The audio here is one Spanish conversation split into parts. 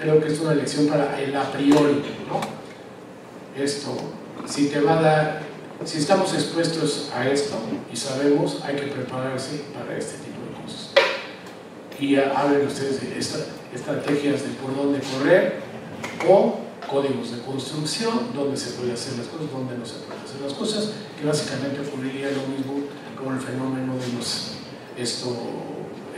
creo que es una lección para el a priori, ¿no? Esto, si te va a dar, si estamos expuestos a esto y sabemos, hay que prepararse para este tipo de cosas. Y hablen ustedes de estrategias de por dónde correr o códigos de construcción, dónde se puede hacer las cosas, dónde no se puede hacer las cosas, que básicamente ocurriría lo mismo con el fenómeno de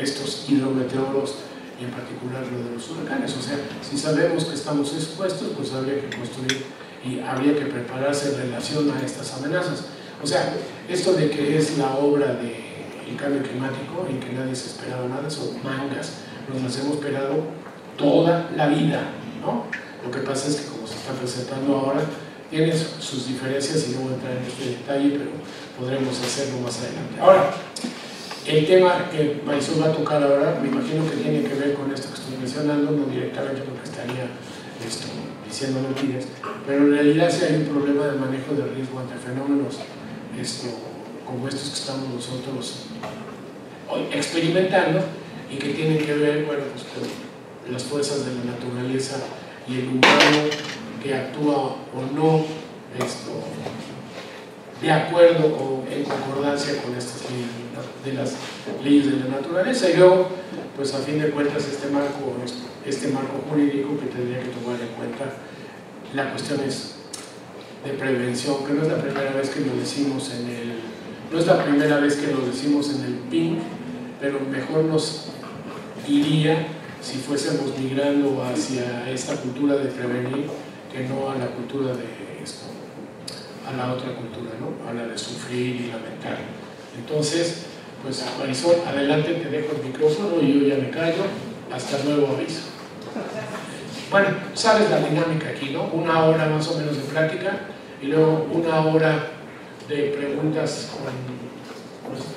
estos hidrometeoros y en particular lo de los huracanes. O sea, si sabemos que estamos expuestos, pues habría que construir y habría que prepararse en relación a estas amenazas. O sea, esto de que es la obra del cambio climático, en que nadie se esperaba nada, son mangas, nos las hemos esperado toda la vida, ¿no? Lo que pasa es que como se está presentando ahora, tiene sus diferencias y no voy a entrar en este detalle, pero podremos hacerlo más adelante. Ahora, el tema que Marisol va a tocar ahora, me imagino que tiene que ver con esto que estoy mencionando, no directamente porque estaría diciendo mentiras, pero en realidad sí hay un problema de manejo de riesgo ante fenómenos como estos que estamos nosotros hoy experimentando y que tienen que ver, bueno, pues, con las fuerzas de la naturaleza y el humano que actúa o no de acuerdo o en concordancia con estas leyes de las leyes de la naturaleza. Y luego, pues a fin de cuentas, este marco jurídico que tendría que tomar en cuenta las cuestiones de prevención, que no es la primera vez que lo decimos no es la primera vez que lo decimos en el PIN, pero mejor nos iría si fuésemos migrando hacia esta cultura de prevenir que no a la cultura de a la otra cultura, ¿no? A la de sufrir y lamentar. Entonces, pues Marisol, adelante, te dejo el micrófono y yo ya me callo, hasta nuevo aviso. Bueno, sabes la dinámica aquí, ¿no? 1 hora más o menos de plática y luego 1 hora de preguntas con nuestros.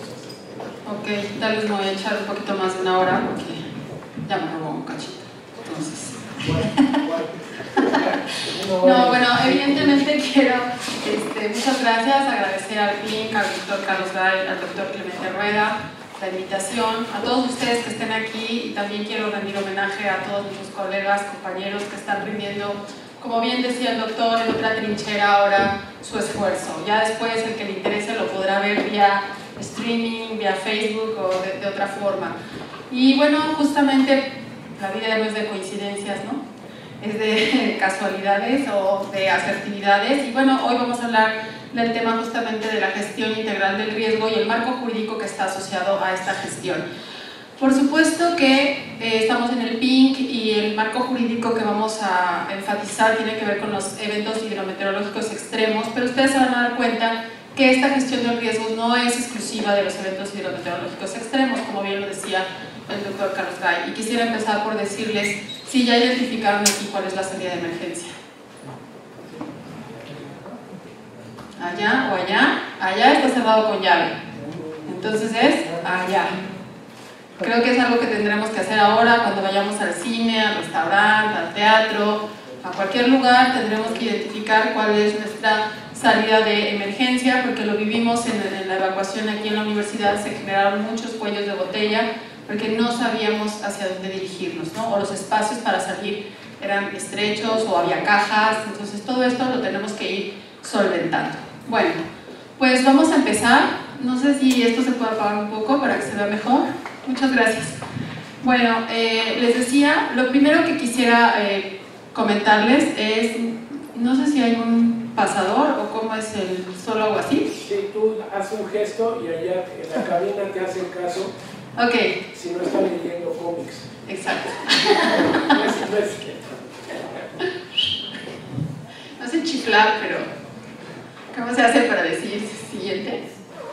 Ok, tal vez me voy a echar un poquito más de 1 hora porque ya me robó un cachito. Entonces. No, bueno, evidentemente quiero, muchas gracias, agradecer al PINC, al doctor Carlos Gay, al doctor Clemente Rueda, la invitación, a todos ustedes que estén aquí, y también quiero rendir homenaje a todos nuestros colegas, compañeros que están rindiendo, como bien decía el doctor, en otra trinchera ahora su esfuerzo. Ya después el que le interese lo podrá ver vía streaming, vía Facebook o de otra forma. Y bueno, justamente la vida no es de coincidencias, ¿no? Es de casualidades o de asertividades. Y bueno, hoy vamos a hablar del tema justamente de la gestión integral del riesgo y el marco jurídico que está asociado a esta gestión. Por supuesto que estamos en el PINC y el marco jurídico que vamos a enfatizar tiene que ver con los eventos hidrometeorológicos extremos, pero ustedes se van a dar cuenta que esta gestión del riesgo no es exclusiva de los eventos hidrometeorológicos extremos, como bien lo decía el doctor Carlos Gay. Y quisiera empezar por decirles si ya identificaron aquí cuál es la salida de emergencia. Allá o allá, allá está cerrado con llave. Entonces es allá. Creo que es algo que tendremos que hacer ahora cuando vayamos al cine, al restaurante, al teatro, a cualquier lugar. Tendremos que identificar cuál es nuestra salida de emergencia, porque lo vivimos en la evacuación aquí en la universidad. Se generaron muchos cuellos de botella porque no sabíamos hacia dónde dirigirnos, ¿no? O los espacios para salir eran estrechos o había cajas. Entonces todo esto lo tenemos que ir solventando. Bueno, pues vamos a empezar. No sé si esto se puede apagar un poco para que se vea mejor. Muchas gracias. Bueno, les decía, lo primero que quisiera comentarles es, no sé si hay un pasador o cómo es el solo algo así. Sí, tú haces un gesto y allá en la cabina te hacen caso. Ok. Si no están leyendo cómics. Exacto. No sé chiflar, pero ¿cómo se hace para decir siguiente?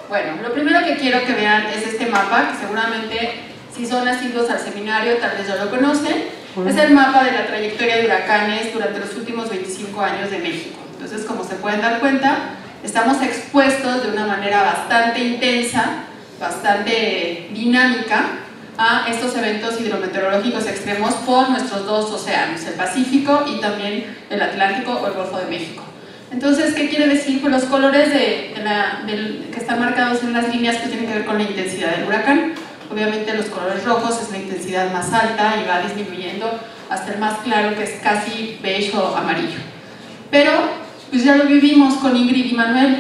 Bueno, lo primero que quiero que vean es este mapa, que seguramente si son asiduos al seminario tal vez ya lo conocen. Es el mapa de la trayectoria de huracanes durante los últimos 25 años de México. Entonces, como se pueden dar cuenta, estamos expuestos de una manera bastante intensa, bastante dinámica a estos eventos hidrometeorológicos extremos por nuestros dos océanos, el Pacífico y también el Atlántico o el Golfo de México. Entonces, ¿qué quiere decir? Pues los colores que están marcados en las líneas que tienen que ver con la intensidad del huracán. Obviamente los colores rojos es la intensidad más alta y va disminuyendo hasta el más claro, que es casi beige o amarillo. Pero pues ya lo vivimos con Ingrid y Manuel,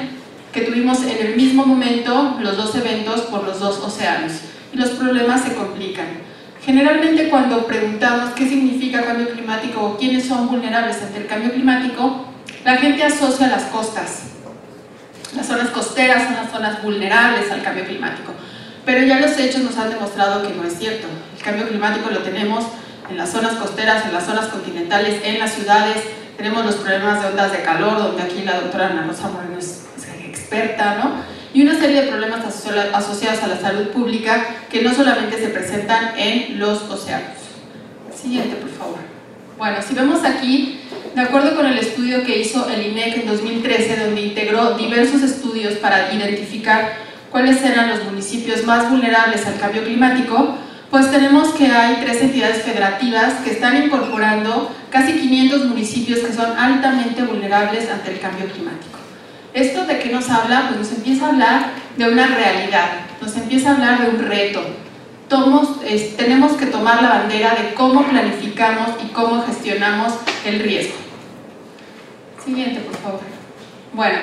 que tuvimos en el mismo momento los dos eventos por los dos océanos, y los problemas se complican. Generalmente cuando preguntamos qué significa cambio climático o quiénes son vulnerables ante el cambio climático, la gente asocia las costas. Las zonas costeras son las zonas vulnerables al cambio climático, pero ya los hechos nos han demostrado que no es cierto. El cambio climático lo tenemos en las zonas costeras, en las zonas continentales, en las ciudades. Tenemos los problemas de ondas de calor, donde aquí la doctora Ana Rosa Moreno es experta, ¿no? Y una serie de problemas asociados a la salud pública que no solamente se presentan en los océanos. Siguiente, por favor. Bueno, si vemos aquí, de acuerdo con el estudio que hizo el INEC en 2013, donde integró diversos estudios para identificar cuáles eran los municipios más vulnerables al cambio climático, pues tenemos que hay 3 entidades federativas que están incorporando casi 500 municipios que son altamente vulnerables ante el cambio climático. ¿Esto de qué nos habla? Pues nos empieza a hablar de una realidad, nos empieza a hablar de un reto. Tenemos que tomar la bandera de cómo planificamos y cómo gestionamos el riesgo. Siguiente, por favor. Bueno,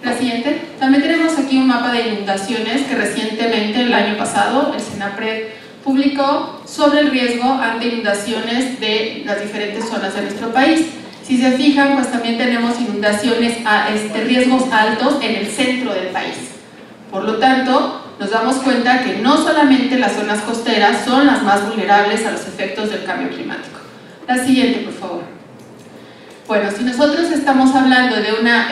la siguiente. También tenemos aquí un mapa de inundaciones que recientemente, el año pasado, el SENAPRED publicó sobre el riesgo ante inundaciones de las diferentes zonas de nuestro país. Si se fijan, pues también tenemos inundaciones a riesgos altos en el centro del país. Por lo tanto, nos damos cuenta que no solamente las zonas costeras son las más vulnerables a los efectos del cambio climático. La siguiente, por favor. Bueno, si nosotros estamos hablando de una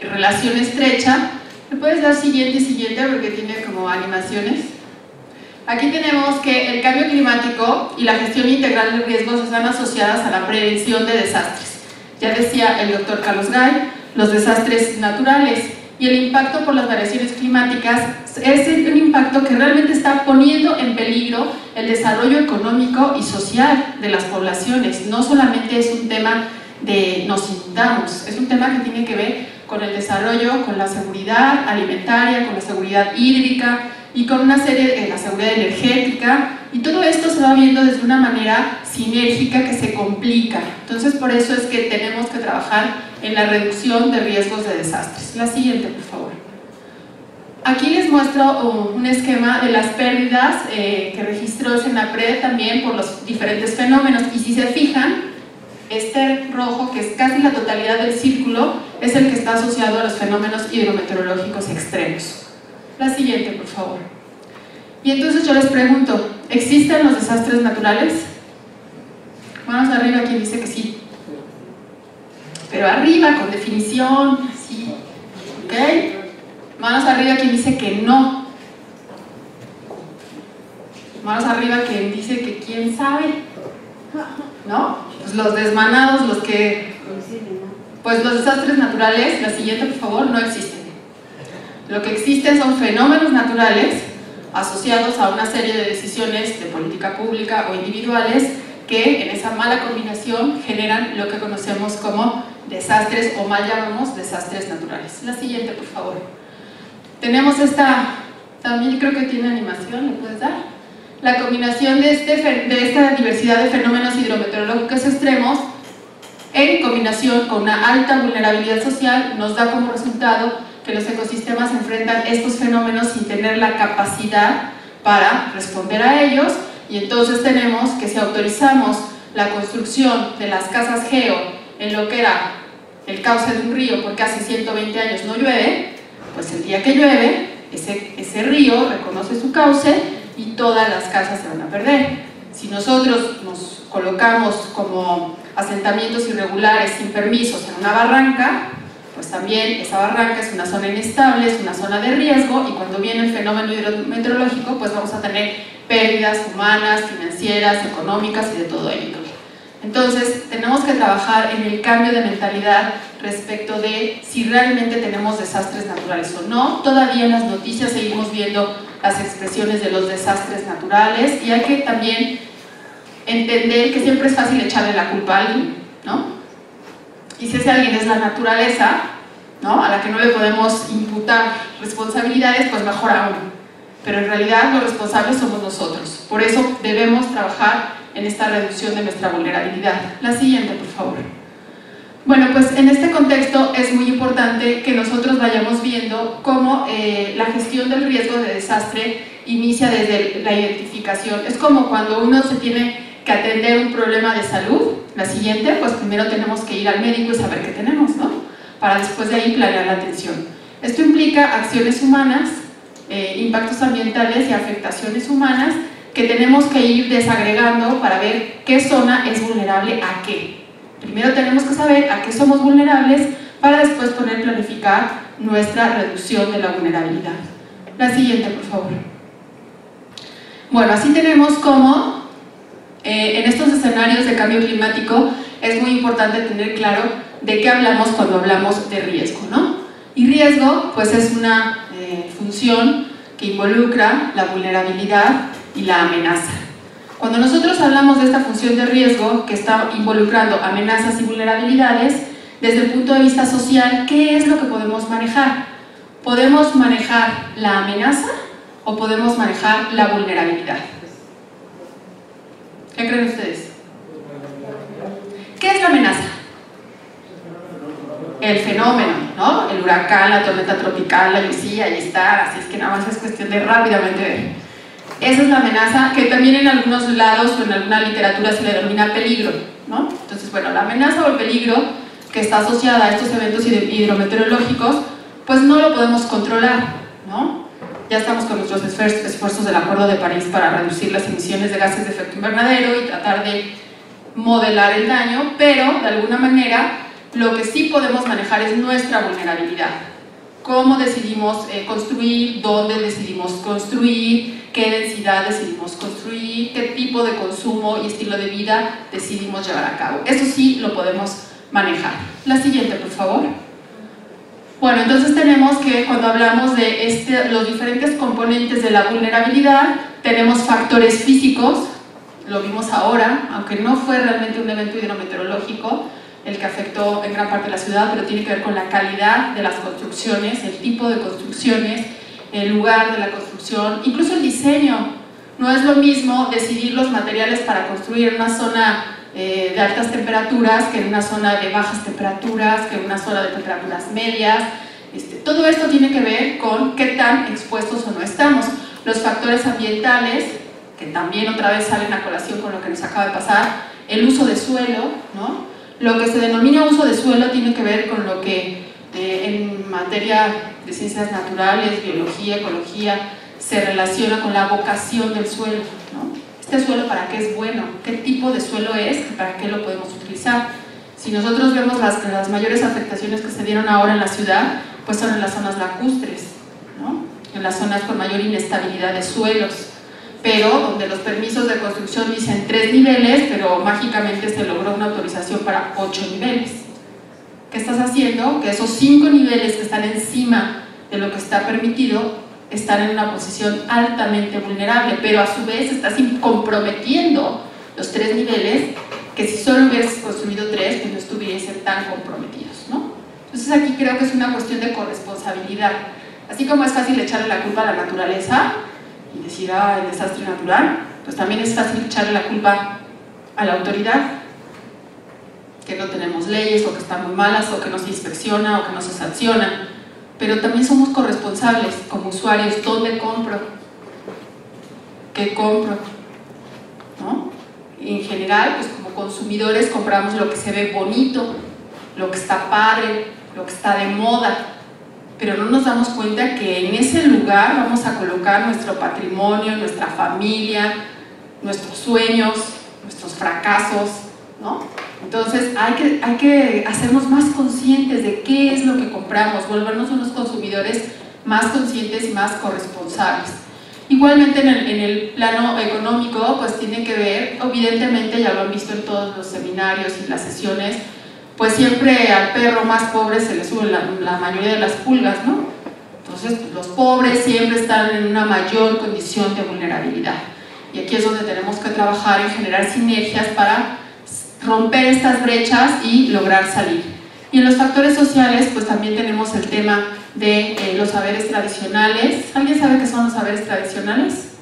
relación estrecha, ¿me puedes dar siguiente y siguiente porque tiene como animaciones? Aquí tenemos que el cambio climático y la gestión integral de riesgos están asociadas a la prevención de desastres. Ya decía el doctor Carlos Gay, los desastres naturales y el impacto por las variaciones climáticas es un impacto que realmente está poniendo en peligro el desarrollo económico y social de las poblaciones. No solamente es un tema de nos inundamos, es un tema que tiene que ver con el desarrollo, con la seguridad alimentaria, con la seguridad hídrica y con una serie de la seguridad energética, y todo esto se va viendo desde una manera sinérgica que se complica. Entonces por eso es que tenemos que trabajar en la reducción de riesgos de desastres. La siguiente, por favor. Aquí les muestro un esquema de las pérdidas que registró SENAPRED también por los diferentes fenómenos, y si se fijan, este rojo, que es casi la totalidad del círculo, es el que está asociado a los fenómenos hidrometeorológicos extremos. La siguiente, por favor. Y entonces yo les pregunto, ¿existen los desastres naturales? Manos arriba quien dice que sí. Pero arriba, con definición, sí. ¿Ok? Manos arriba quien dice que no. Manos arriba quien dice que quién sabe. ¿No? Pues los desmanados, los que... Pues los desastres naturales, la siguiente por favor, no existen. Lo que existen son fenómenos naturales asociados a una serie de decisiones de política pública o individuales que en esa mala combinación generan lo que conocemos como desastres, o mal llamamos desastres naturales. La siguiente por favor. Tenemos esta, también creo que tiene animación, ¿le puedes dar? La combinación de esta diversidad de fenómenos hidrometeorológicos extremos en combinación con una alta vulnerabilidad social nos da como resultado que los ecosistemas enfrentan estos fenómenos sin tener la capacidad para responder a ellos, y entonces tenemos que si autorizamos la construcción de las casas geo en lo que era el cauce de un río porque hace 120 años no llueve, pues el día que llueve ese río reconoce su cauce y todas las casas se van a perder. Si nosotros nos colocamos como asentamientos irregulares sin permisos en una barranca, pues también esa barranca es una zona inestable, es una zona de riesgo, y cuando viene el fenómeno hidrometeorológico pues vamos a tener pérdidas humanas, financieras, económicas y de todo ello. Entonces tenemos que trabajar en el cambio de mentalidad respecto de si realmente tenemos desastres naturales o no. Todavía en las noticias seguimos viendo las expresiones de los desastres naturales, y hay que también entender que siempre es fácil echarle la culpa a alguien, ¿no? Y si ese alguien es la naturaleza, ¿no?, a la que no le podemos imputar responsabilidades, pues mejor aún. pero en realidad los responsables somos nosotros. Por eso debemos trabajar en esta reducción de nuestra vulnerabilidad. La siguiente, por favor. Bueno, pues en este contexto es muy importante que nosotros vayamos viendo cómo la gestión del riesgo de desastre inicia desde la identificación. Es como cuando uno se tiene que atender un problema de salud. La siguiente, pues primero tenemos que ir al médico y saber qué tenemos, ¿no? Para después de ahí planear la atención. Esto implica acciones humanas, impactos ambientales y afectaciones humanas que tenemos que ir desagregando para ver qué zona es vulnerable a qué. Primero tenemos que saber a qué somos vulnerables para después poder planificar nuestra reducción de la vulnerabilidad. La siguiente, por favor. Bueno, así tenemos cómo en estos escenarios de cambio climático es muy importante tener claro de qué hablamos cuando hablamos de riesgo, ¿no? Y riesgo, pues es una función que involucra la vulnerabilidad y la amenaza. Cuando nosotros hablamos de esta función de riesgo que está involucrando amenazas y vulnerabilidades, desde el punto de vista social, ¿qué es lo que podemos manejar? ¿Podemos manejar la amenaza o podemos manejar la vulnerabilidad? ¿Qué creen ustedes? ¿Qué es la amenaza? El fenómeno, ¿no? El huracán, la tormenta tropical, la lluvia, ahí está, así es que nada más es cuestión de rápidamente ver. Esa es la amenaza, que también en algunos lados o en alguna literatura se le denomina peligro, ¿no? Entonces, bueno, la amenaza o el peligro que está asociada a estos eventos hidrometeorológicos, pues no lo podemos controlar, ¿no? Ya estamos con nuestros esfuerzos del Acuerdo de París para reducir las emisiones de gases de efecto invernadero y tratar de modelar el daño, pero de alguna manera lo que sí podemos manejar es nuestra vulnerabilidad. Cómo decidimos construir, dónde decidimos construir, qué densidad decidimos construir, qué tipo de consumo y estilo de vida decidimos llevar a cabo. Eso sí lo podemos manejar. La siguiente, por favor. Bueno, entonces tenemos que cuando hablamos de los diferentes componentes de la vulnerabilidad, tenemos factores físicos, lo vimos ahora, aunque no fue realmente un evento hidrometeorológico el que afectó en gran parte de la ciudad, pero tiene que ver con la calidad de las construcciones, el tipo de construcciones, el lugar de la construcción, incluso el diseño. No es lo mismo decidir los materiales para construir en una zona de altas temperaturas que en una zona de bajas temperaturas, que en una zona de temperaturas medias. Todo esto tiene que ver con qué tan expuestos o no estamos. Los factores ambientales, que también otra vez salen a colación con lo que nos acaba de pasar, el uso de suelo, ¿no? Lo que se denomina uso de suelo tiene que ver con lo que en materia de ciencias naturales, biología, ecología, se relaciona con la vocación del suelo, ¿no? Este suelo, ¿para qué es bueno? ¿Qué tipo de suelo es? ¿Para qué lo podemos utilizar? Si nosotros vemos las mayores afectaciones que se dieron ahora en la ciudad, pues son en las zonas lacustres, ¿no? En las zonas con mayor inestabilidad de suelos, pero donde los permisos de construcción dicen 3 niveles, pero mágicamente se logró una autorización para 8 niveles. ¿Qué estás haciendo? Que esos 5 niveles que están encima de lo que está permitido están en una posición altamente vulnerable, pero a su vez estás comprometiendo los 3 niveles que si solo hubieras construido 3, pues no estuviesen tan comprometidos, ¿no? Entonces aquí creo que es una cuestión de corresponsabilidad. Así como es fácil echarle la culpa a la naturaleza y decir, ah, el desastre natural, pues también es fácil echarle la culpa a la autoridad, que no tenemos leyes, o que están muy malas, o que no se inspecciona, o que no se sanciona. Pero también somos corresponsables como usuarios. ¿Dónde compro? ¿Qué compro? ¿No? En general, pues como consumidores compramos lo que se ve bonito, lo que está padre, lo que está de moda, pero no nos damos cuenta que en ese lugar vamos a colocar nuestro patrimonio, nuestra familia, nuestros sueños, nuestros fracasos, ¿no? Entonces hay que hacernos más conscientes de qué es lo que compramos, volvernos unos consumidores más conscientes y más corresponsables. Igualmente en el plano económico, pues tiene que ver, evidentemente ya lo han visto en todos los seminarios y las sesiones, pues siempre al perro más pobre se le suben la mayoría de las pulgas, ¿no? Entonces pues los pobres siempre están en una mayor condición de vulnerabilidad. Y aquí es donde tenemos que trabajar en generar sinergias para romper estas brechas y lograr salir. Y en los factores sociales, pues también tenemos el tema de los saberes tradicionales. ¿Alguien sabe qué son los saberes tradicionales?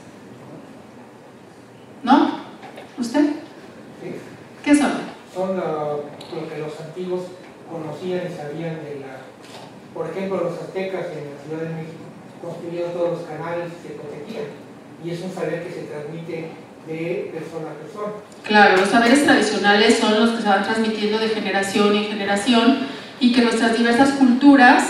¿No? ¿Usted? Sí. ¿Qué son? Son lo que los antiguos conocían y sabían de por ejemplo, los aztecas en la Ciudad de México construyeron todos los canales y se protegían. Y es un saber que se transmite de persona a persona. Claro, los saberes tradicionales son los que se van transmitiendo de generación en generación y que nuestras diversas culturas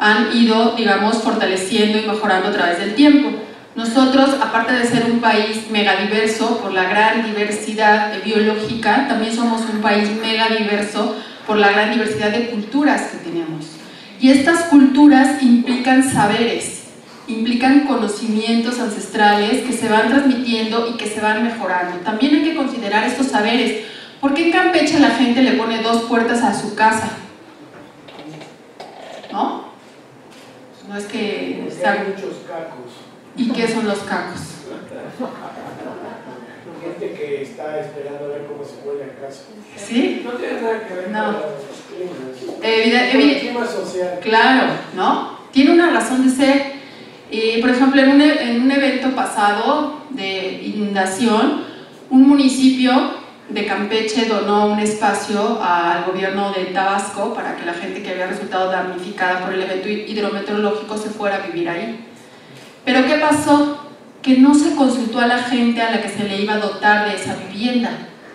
han ido, digamos, fortaleciendo y mejorando a través del tiempo. Nosotros, aparte de ser un país megadiverso por la gran diversidad biológica, también somos un país megadiverso por la gran diversidad de culturas que tenemos. Y estas culturas implican saberes, implican conocimientos ancestrales que se van transmitiendo y que se van mejorando. También hay que considerar estos saberes. ¿Por qué en Campeche la gente le pone 2 puertas a su casa? ¿No? No es que... Porque hay muchos cacos. ¿Y qué son los cacos? Gente que está esperando a ver cómo se vuelve a casa. ¿Sí? No tiene nada que ver No. con el clima social. Claro, ¿no? Tiene una razón de ser. Por ejemplo, en un evento pasado de inundación, un municipio de Campeche donó un espacio al gobierno de Tabasco para que la gente que había resultado damnificada por el evento hidrometeorológico se fuera a vivir ahí. ¿Pero qué pasó? Que no se consultó a la gente a la que se le iba a dotar de esa vivienda.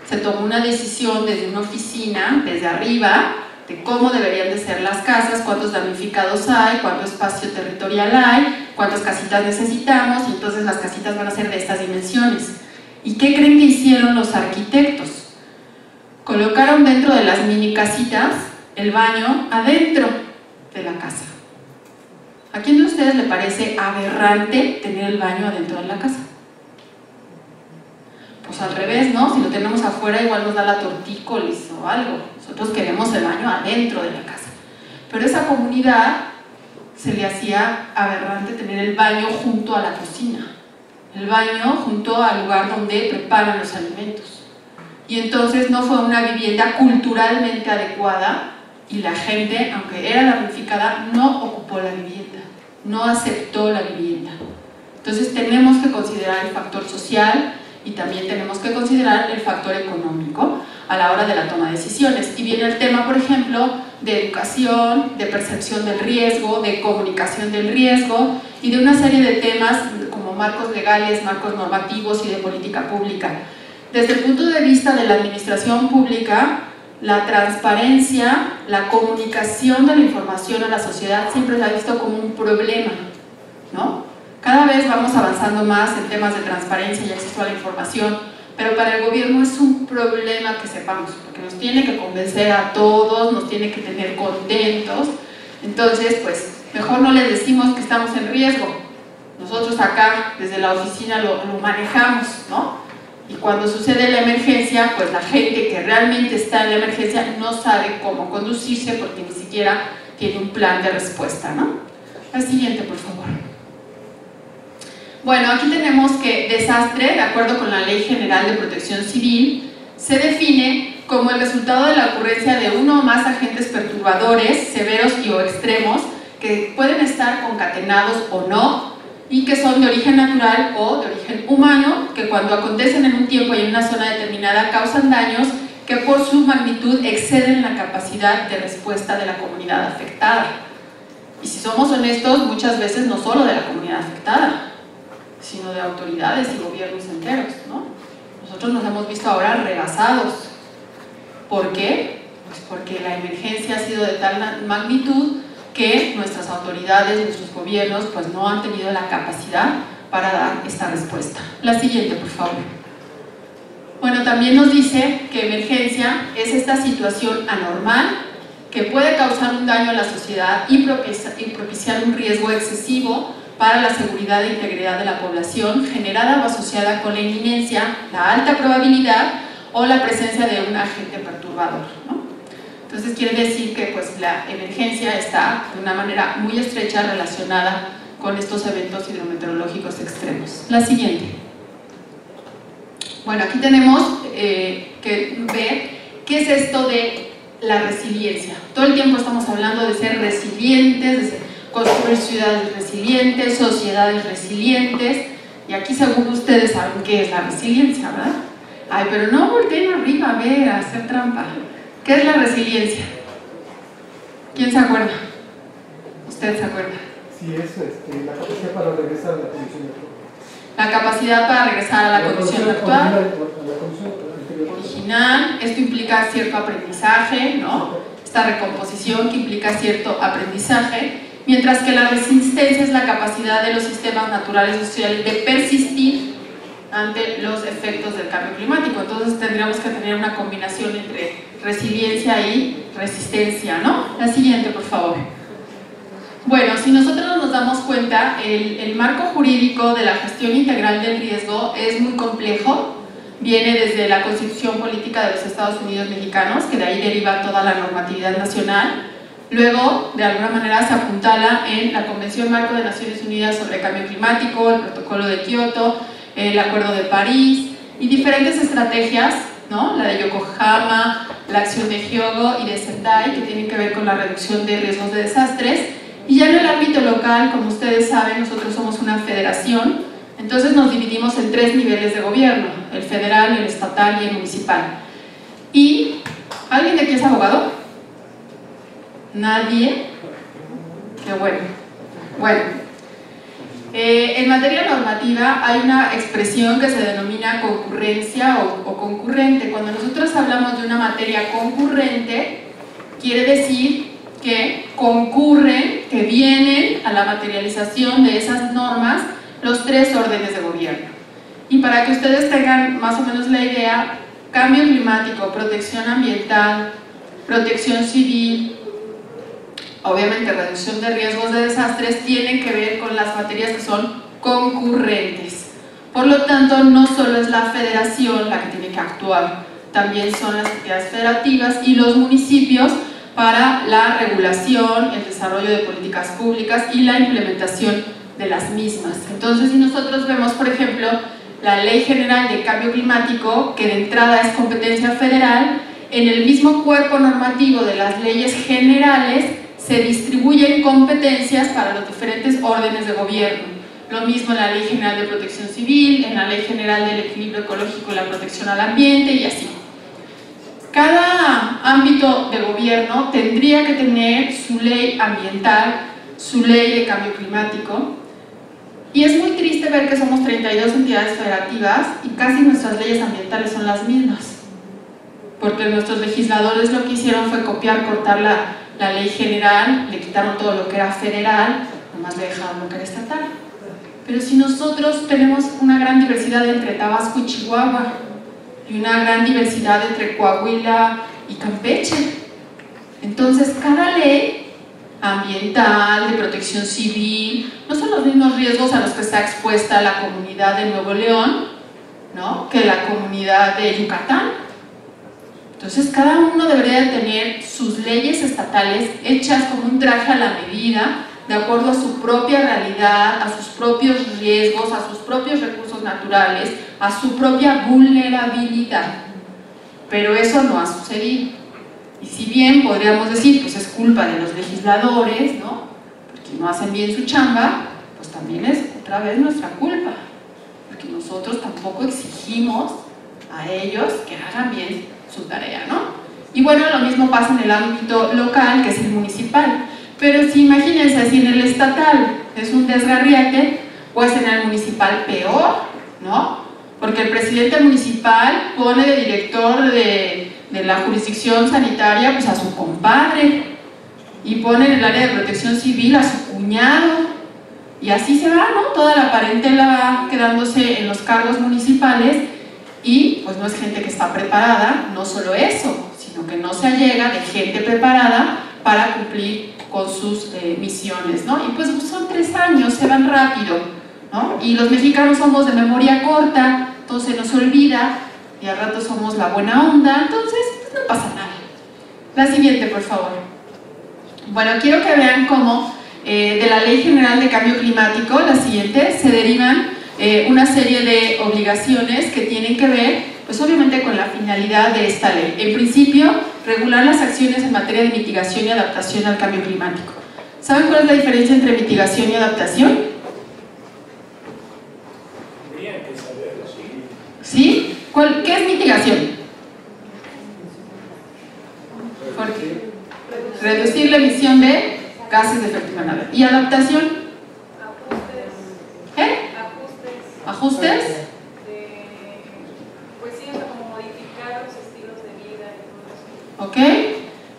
Se tomó una decisión desde una oficina, desde arriba, de cómo deberían de ser las casas, cuántos damnificados hay, cuánto espacio territorial hay, cuántas casitas necesitamos, y entonces las casitas van a ser de estas dimensiones. ¿Y qué creen que hicieron los arquitectos? Colocaron dentro de las mini casitas el baño adentro de la casa. ¿A quién de ustedes le parece aberrante tener el baño adentro de la casa? Pues al revés, ¿no? Si lo tenemos afuera igual nos da la tortícolis o algo. Nosotros queremos el baño adentro de la casa. Pero a esa comunidad se le hacía aberrante tener el baño junto a la cocina, el baño junto al lugar donde preparan los alimentos. Y entonces no fue una vivienda culturalmente adecuada y la gente, aunque era damnificada, no ocupó la vivienda, no aceptó la vivienda. Entonces tenemos que considerar el factor social y también tenemos que considerar el factor económico a la hora de la toma de decisiones. Y viene el tema, por ejemplo, de educación, de percepción del riesgo, de comunicación del riesgo y de una serie de temas como marcos legales, marcos normativos y de política pública. Desde el punto de vista de la administración pública, la transparencia, la comunicación de la información a la sociedad siempre se ha visto como un problema, ¿no? Cada vez vamos avanzando más en temas de transparencia y acceso a la información, pero para el gobierno es un problema que sepamos, porque nos tiene que convencer a todos, nos tiene que tener contentos. Entonces, pues, mejor no les decimos que estamos en riesgo. Nosotros acá, desde la oficina, lo manejamos, ¿no? Y cuando sucede la emergencia, pues la gente que realmente está en la emergencia no sabe cómo conducirse porque ni siquiera tiene un plan de respuesta, ¿no? La siguiente, por favor. Bueno, aquí tenemos que desastre, de acuerdo con la Ley General de Protección Civil, se define como el resultado de la ocurrencia de uno o más agentes perturbadores, severos y o extremos, que pueden estar concatenados o no, y que son de origen natural o de origen humano, que cuando acontecen en un tiempo y en una zona determinada causan daños que por su magnitud exceden la capacidad de respuesta de la comunidad afectada. Y si somos honestos, muchas veces no solo de la comunidad afectada, sino de autoridades y gobiernos enteros, ¿no? Nosotros nos hemos visto ahora rebasados. ¿Por qué? Pues porque la emergencia ha sido de tal magnitud que nuestras autoridades, nuestros gobiernos, pues no han tenido la capacidad para dar esta respuesta. La siguiente, por favor. Bueno, también nos dice que emergencia es esta situación anormal que puede causar un daño a la sociedad y propiciar un riesgo excesivo para la seguridad e integridad de la población, generada o asociada con la inminencia, la alta probabilidad o la presencia de un agente perturbador, ¿no? Entonces quiere decir que pues, la emergencia está de una manera muy estrecha relacionada con estos eventos hidrometeorológicos extremos. La siguiente. Bueno, aquí tenemos que ver qué es esto de la resiliencia. Todo el tiempo estamos hablando de ser resilientes, de construir ciudades resilientes, sociedades resilientes, y aquí según ustedes saben qué es la resiliencia, ¿verdad? Ay, pero no volteen arriba a ver, a hacer trampa. ¿Qué es la resiliencia? ¿Quién se acuerda? ¿Usted se acuerda? Sí, es la capacidad para regresar a la condición actual. La capacidad para regresar a la condición actual. Original. Esto implica cierto aprendizaje, ¿no? Esta recomposición que implica cierto aprendizaje, mientras que la resistencia es la capacidad de los sistemas naturales y sociales de persistir ante los efectos del cambio climático. Entonces tendríamos que tener una combinación entre resiliencia y resistencia, ¿no? La siguiente, por favor. Bueno, si nosotros nos damos cuenta, el marco jurídico de la gestión integral del riesgo es muy complejo. Viene desde la Constitución Política de los Estados Unidos Mexicanos, que de ahí deriva toda la normatividad nacional. Luego, de alguna manera, se apuntala en la Convención Marco de Naciones Unidas sobre Cambio Climático, el Protocolo de Kioto, el Acuerdo de París y diferentes estrategias, ¿no? La de Yokohama, la acción de Hyogo y de Sendai, que tienen que ver con la reducción de riesgos de desastres. Y ya en el ámbito local, como ustedes saben, nosotros somos una federación, entonces nos dividimos en 3 niveles de gobierno: el federal, el estatal y el municipal. ¿Y alguien de aquí es abogado? ¿Nadie? Qué bueno. Bueno, en materia normativa hay una expresión que se denomina concurrencia o concurrente. Cuando nosotros hablamos de una materia concurrente, quiere decir que concurren, que vienen a la materialización de esas normas los 3 órdenes de gobierno. Y para que ustedes tengan más o menos la idea, cambio climático, protección ambiental, protección civil, obviamente reducción de riesgos de desastres, tienen que ver con las materias que son concurrentes. Por lo tanto, no solo es la federación la que tiene que actuar, también son las entidades federativas y los municipios para la regulación, el desarrollo de políticas públicas y la implementación de las mismas. Entonces, si nosotros vemos, por ejemplo, la Ley General de Cambio Climático, que de entrada es competencia federal, en el mismo cuerpo normativo de las leyes generales se distribuyen competencias para los diferentes órdenes de gobierno. Lo mismo en la Ley General de Protección Civil, en la Ley General del Equilibrio Ecológico y la Protección al Ambiente y así. Cada ámbito de gobierno tendría que tener su ley ambiental, su ley de cambio climático, y es muy triste ver que somos 32 entidades federativas y casi nuestras leyes ambientales son las mismas, porque nuestros legisladores lo que hicieron fue copiar, cortar la ley general, le quitaron todo lo que era federal, nomás le dejaron lo que era estatal. Pero si nosotros tenemos una gran diversidad entre Tabasco y Chihuahua, y una gran diversidad entre Coahuila y Campeche, entonces cada ley ambiental, de protección civil, no son los mismos riesgos a los que está expuesta la comunidad de Nuevo León, ¿no?, que la comunidad de Yucatán. Entonces cada uno debería de tener sus leyes estatales hechas como un traje a la medida, de acuerdo a su propia realidad, a sus propios riesgos, a sus propios recursos naturales, a su propia vulnerabilidad. Pero eso no ha sucedido. Y si bien podríamos decir, pues es culpa de los legisladores, ¿no?, porque no hacen bien su chamba, pues también es otra vez nuestra culpa, porque nosotros tampoco exigimos a ellos que hagan bien su tarea, ¿no? Y bueno, lo mismo pasa en el ámbito local, que es el municipal. Pero si imagínense, si en el estatal es un desgarriate, pues en el municipal peor, ¿no? Porque el presidente municipal pone de director de la jurisdicción sanitaria pues a su compadre, y pone en el área de protección civil a su cuñado, y así se va, ¿no? Toda la parentela va quedándose en los cargos municipales, y pues no es gente que está preparada, no solo eso, sino que no se allega de gente preparada para cumplir con sus misiones, ¿no? Y pues son 3 años, se van rápido, ¿no? Y los mexicanos somos de memoria corta, entonces se nos olvida, y al rato somos la buena onda, entonces pues no pasa nada. La siguiente, por favor. Bueno, quiero que vean cómo de la Ley General de Cambio Climático, la siguiente, se derivan una serie de obligaciones que tienen que ver Pues obviamente con la finalidad de esta ley. En principio, regular las acciones en materia de mitigación y adaptación al cambio climático. ¿Saben cuál es la diferencia entre mitigación y adaptación? Tendrían que saberlo, sí. ¿Sí? ¿Qué es mitigación? Reducir la emisión de gases de efecto invernadero. ¿Y adaptación? ¿Ajustes? Pues sí, como modificar los estilos de vida y todo eso. ¿Ok?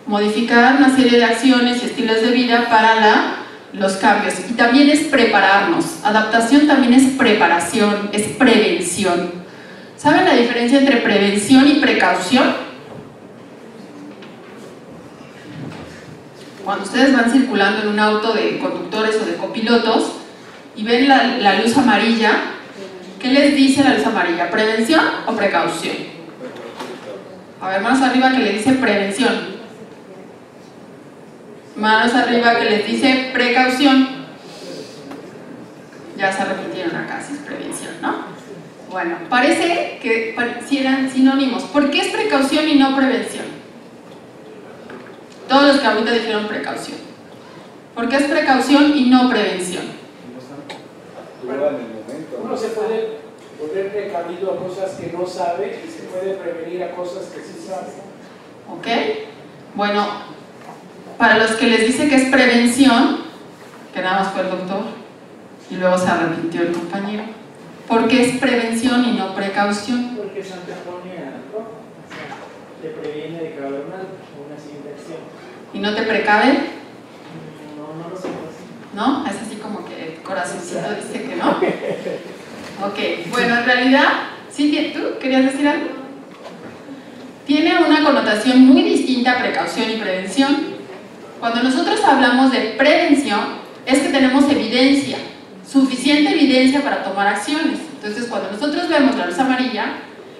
Modificar una serie de acciones y estilos de vida para los cambios. Y también es prepararnos. Adaptación también es preparación, es prevención. ¿Saben la diferencia entre prevención y precaución? Cuando ustedes van circulando en un auto de conductores o de copilotos y ven la luz amarilla, ¿qué les dice la luz amarilla? ¿Prevención o precaución? A ver, manos arriba que le dice prevención. Manos arriba que les dice precaución. Ya se repitieron acá, si es prevención, ¿no? Bueno, parece que parecieran sinónimos. ¿Por qué es precaución y no prevención? Todos los que ahorita dijeron precaución. ¿Por qué es precaución y no prevención? Uno se puede volver precavido a cosas que no sabe y se puede prevenir a cosas que sí sabe. ¿Ok? Bueno, para los que les dice que es prevención, que nada más fue el doctor, y luego se arrepintió el compañero, ¿por qué es prevención y no precaución? Porque se antepone a todo, o sea, te previene de que va a haber una siguiente acción. ¿Y no te precave? No lo sé. ¿No? Es así como que el corazoncito dice que no. Ok, bueno, en realidad, ¿sí? ¿Tú querías decir algo? Tiene una connotación muy distinta a precaución y prevención. Cuando nosotros hablamos de prevención, es que tenemos evidencia, suficiente evidencia para tomar acciones. Entonces, cuando nosotros vemos la luz amarilla,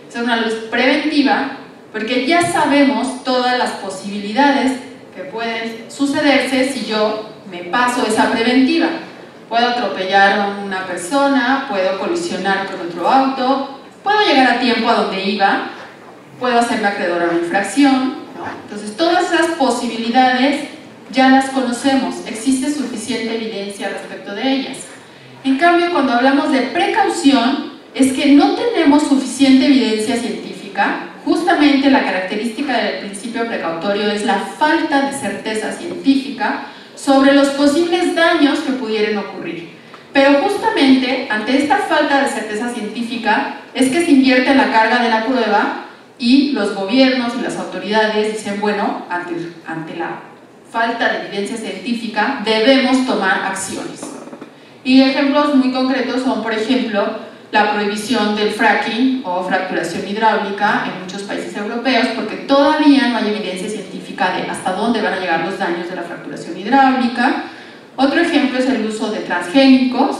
es una luz preventiva, porque ya sabemos todas las posibilidades que pueden sucederse si yo me paso esa preventiva. Puedo atropellar a una persona, puedo colisionar con otro auto, puedo llegar a tiempo a donde iba, puedo hacerme acreedor a una infracción, ¿no? Entonces, todas esas posibilidades ya las conocemos, existe suficiente evidencia respecto de ellas. En cambio, cuando hablamos de precaución, es que no tenemos suficiente evidencia científica. Justamente la característica del principio precautorio es la falta de certeza científica sobre los posibles daños que pudieran ocurrir. Pero justamente ante esta falta de certeza científica es que se invierte la carga de la prueba y los gobiernos y las autoridades dicen, bueno, ante la falta de evidencia científica debemos tomar acciones. Y ejemplos muy concretos son, por ejemplo, la prohibición del fracking o fracturación hidráulica en muchos países europeos, porque todavía no hay evidencia científica de hasta dónde van a llegar los daños de la fracturación hidráulica. Otro ejemplo es el uso de transgénicos,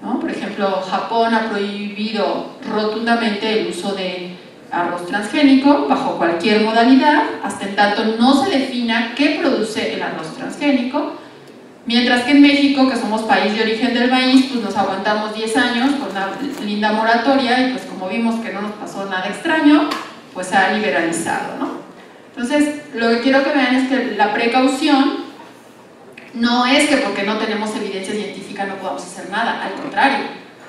¿no? Por ejemplo, Japón ha prohibido rotundamente el uso de arroz transgénico bajo cualquier modalidad, hasta en tanto no se defina qué produce el arroz transgénico. Mientras que en México, que somos país de origen del maíz, pues nos aguantamos 10 años con una linda moratoria y pues como vimos que no nos pasó nada extraño, pues se ha liberalizado, ¿no? Entonces, lo que quiero que vean es que la precaución no es que porque no tenemos evidencia científica no podamos hacer nada, al contrario,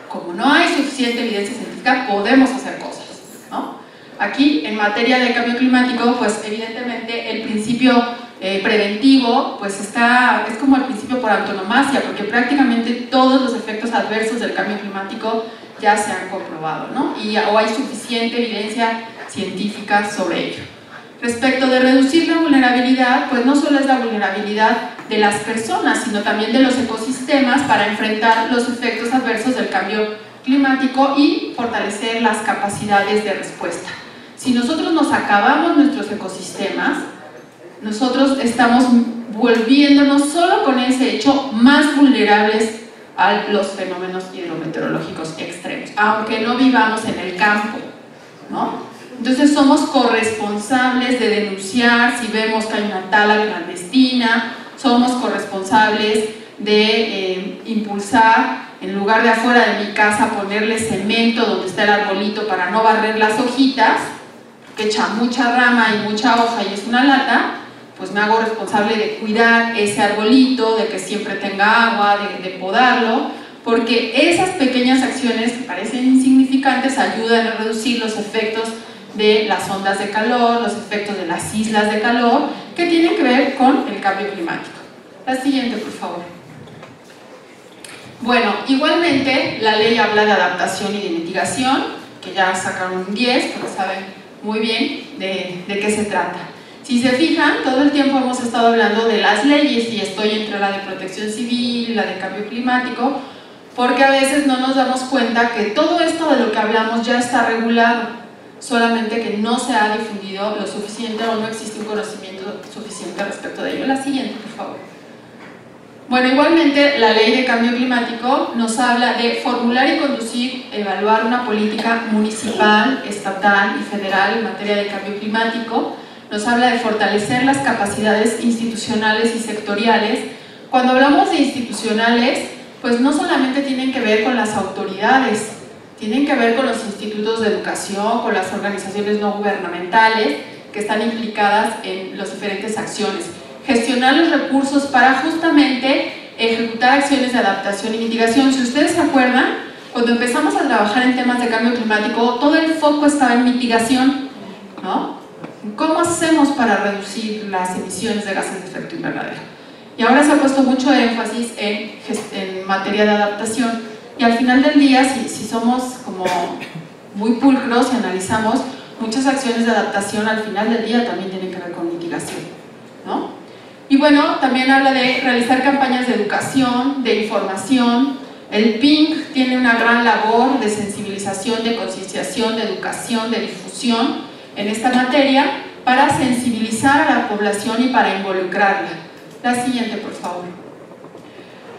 como no hay suficiente evidencia científica, podemos hacer cosas, ¿no? Aquí, en materia de cambio climático, pues evidentemente el principio preventivo, pues es como el principio por antonomasia, porque prácticamente todos los efectos adversos del cambio climático ya se han comprobado, ¿no? O hay suficiente evidencia científica sobre ello. Respecto de reducir la vulnerabilidad, pues no solo es la vulnerabilidad de las personas, sino también de los ecosistemas para enfrentar los efectos adversos del cambio climático y fortalecer las capacidades de respuesta. Si nosotros nos acabamos nuestros ecosistemas, nosotros estamos volviéndonos solo con ese hecho más vulnerables a los fenómenos hidrometeorológicos extremos, aunque no vivamos en el campo, ¿no? Entonces somos corresponsables de denunciar si vemos que hay una tala clandestina, somos corresponsables de impulsar en lugar de afuera de mi casa ponerle cemento donde está el arbolito para no barrer las hojitas, que echa mucha rama y mucha hoja y es una lata, pues me hago responsable de cuidar ese arbolito, de que siempre tenga agua, de podarlo, porque esas pequeñas acciones que parecen insignificantes ayudan a reducir los efectos de las ondas de calor, los efectos de las islas de calor, que tienen que ver con el cambio climático. La siguiente, por favor. Bueno, igualmente la ley habla de adaptación y de mitigación, que ya sacaron un 10, porque saben muy bien de qué se trata. Si se fijan, todo el tiempo hemos estado hablando de las leyes y estoy entre la de protección civil y la de cambio climático, porque a veces no nos damos cuenta que todo esto de lo que hablamos ya está regulado, solamente que no se ha difundido lo suficiente o no existe un conocimiento suficiente respecto de ello. La siguiente, por favor. Bueno, igualmente la ley de cambio climático nos habla de formular y conducir, evaluar una política municipal, estatal y federal en materia de cambio climático. Nos habla de fortalecer las capacidades institucionales y sectoriales. Cuando hablamos de institucionales, pues no solamente tienen que ver con las autoridades, tienen que ver con los institutos de educación, con las organizaciones no gubernamentales que están implicadas en las diferentes acciones. Gestionar los recursos para justamente ejecutar acciones de adaptación y mitigación. Si ustedes se acuerdan, cuando empezamos a trabajar en temas de cambio climático, todo el foco estaba en mitigación, ¿no? ¿Cómo hacemos para reducir las emisiones de gases de efecto invernadero? Y ahora se ha puesto mucho énfasis en materia de adaptación. Y al final del día, si somos como muy pulcros y analizamos, muchas acciones de adaptación al final del día también tienen que ver con mitigación, ¿no? Y bueno, también habla de realizar campañas de educación, de información. El PINC tiene una gran labor de sensibilización, de concienciación, de educación, de difusión en esta materia para sensibilizar a la población y para involucrarla. La siguiente, por favor.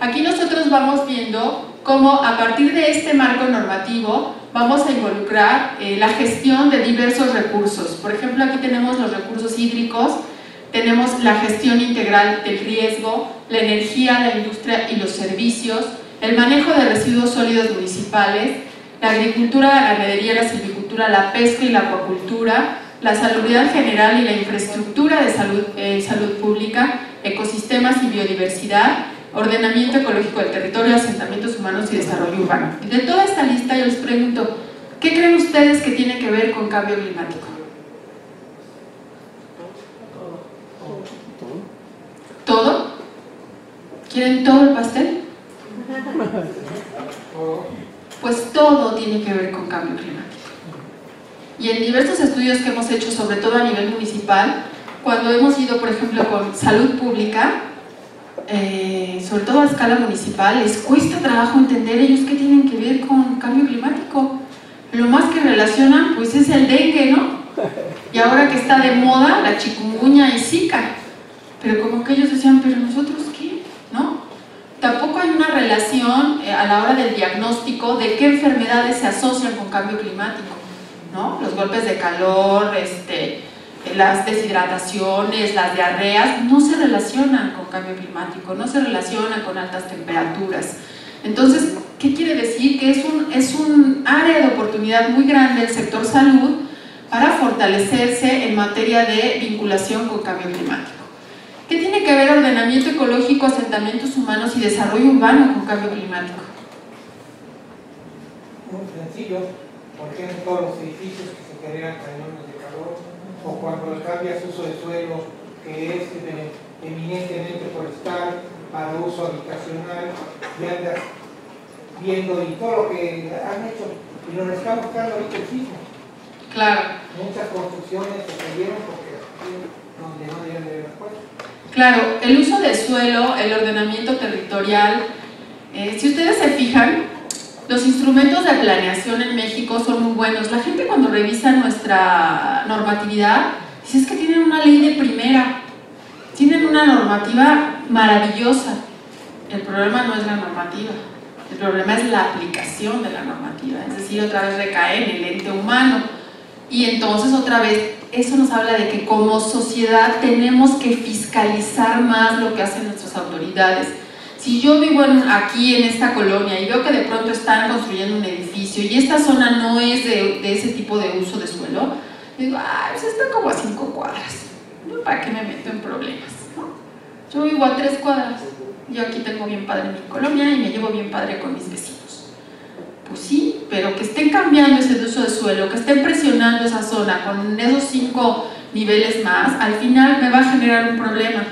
Aquí nosotros vamos viendo cómo a partir de este marco normativo vamos a involucrar la gestión de diversos recursos. Por ejemplo, aquí tenemos los recursos hídricos, tenemos la gestión integral del riesgo, la energía, la industria y los servicios, el manejo de residuos sólidos municipales, la agricultura, la ganadería, la silvicultura, la pesca y la acuacultura, la salubridad general y la infraestructura de salud pública, ecosistemas y biodiversidad, ordenamiento ecológico del territorio, asentamientos humanos y desarrollo urbano. De toda esta lista yo les pregunto, ¿qué creen ustedes que tiene que ver con cambio climático? ¿Todo? ¿Quieren todo el pastel? Pues todo tiene que ver con cambio climático. Y en diversos estudios que hemos hecho, sobre todo a nivel municipal, cuando hemos ido, por ejemplo, con salud pública, sobre todo a escala municipal, les cuesta trabajo entender ellos qué tienen que ver con cambio climático. Lo más que relacionan, pues es el dengue, ¿no? Y ahora que está de moda, la chikungunya y Zika. Pero como que ellos decían, ¿pero nosotros qué? ¿No? Tampoco hay una relación a la hora del diagnóstico de qué enfermedades se asocian con cambio climático, ¿no? Los golpes de calor, las deshidrataciones, las diarreas, no se relacionan con cambio climático, no se relacionan con altas temperaturas. Entonces, ¿qué quiere decir? Que es un área de oportunidad muy grande del sector salud para fortalecerse en materia de vinculación con cambio climático. ¿Qué tiene que ver ordenamiento ecológico, asentamientos humanos y desarrollo urbano con cambio climático? Muy sencillo, por ejemplo, todos los edificios que se generan cañones de calor, o cuando cambias uso de suelo que es eminentemente forestal para uso habitacional, y andas viendo y todo lo que han hecho, y nos está buscando ahorita el sismo. Claro. Muchas construcciones se cayeron porque donde no debían de haber puesto. Claro, el uso de suelo, el ordenamiento territorial, si ustedes se fijan, los instrumentos de planeación en México son muy buenos. La gente cuando revisa nuestra normatividad, dice es que tienen una ley de primera, tienen una normativa maravillosa. El problema no es la normativa, el problema es la aplicación de la normativa, es decir, otra vez recae en el ente humano. Y entonces otra vez, eso nos habla de que como sociedad tenemos que fiscalizar más lo que hacen nuestras autoridades. Si yo vivo aquí en esta colonia y veo que de pronto están construyendo un edificio y esta zona no es de ese tipo de uso de suelo, digo, pues está como a 5 cuadras, ¿no? ¿Para qué me meto en problemas? ¿No? Yo vivo a 3 cuadras, yo aquí tengo bien padre mi colonia y me llevo bien padre con mis vecinos. Pues sí, pero que estén cambiando ese uso de suelo, que estén presionando esa zona con esos 5 niveles más, al final me va a generar un problema.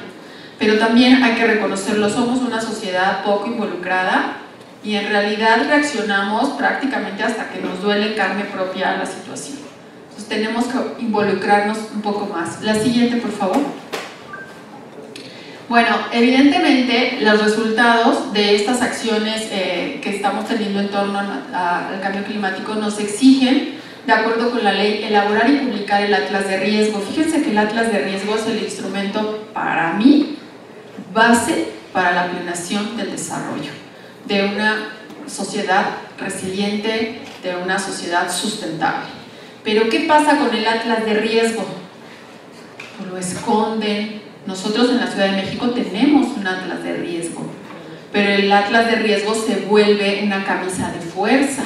Pero también hay que reconocerlo, somos una sociedad poco involucrada y en realidad reaccionamos prácticamente hasta que nos duele en carne propia la situación. Entonces tenemos que involucrarnos un poco más. La siguiente, por favor. Bueno, evidentemente los resultados de estas acciones que estamos teniendo en torno al cambio climático nos exigen, de acuerdo con la ley, elaborar y publicar el Atlas de Riesgo. Fíjense que el Atlas de Riesgo es el instrumento, para mí, base para la planeación del desarrollo de una sociedad resiliente, de una sociedad sustentable. Pero ¿qué pasa con el Atlas de Riesgo? Pues lo esconden. Nosotros en la Ciudad de México tenemos un Atlas de Riesgo, pero el Atlas de Riesgo se vuelve una camisa de fuerza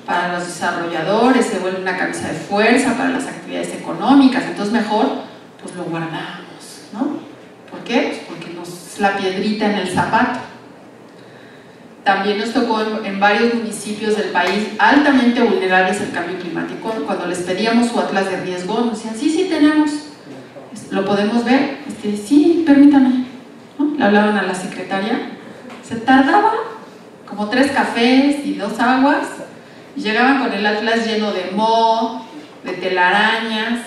para los desarrolladores, se vuelve una camisa de fuerza para las actividades económicas. Entonces mejor pues lo guardamos, ¿no? ¿Por qué? Pues porque es la piedrita en el zapato. También nos tocó en varios municipios del país altamente vulnerables al cambio climático. Cuando les pedíamos su Atlas de Riesgo, nos decían, sí tenemos. ¿Lo podemos ver? Sí, permítame, ¿no? Le hablaban a la secretaria. Se tardaba como 3 cafés y 2 aguas y llegaban con el Atlas lleno de moho, de telarañas,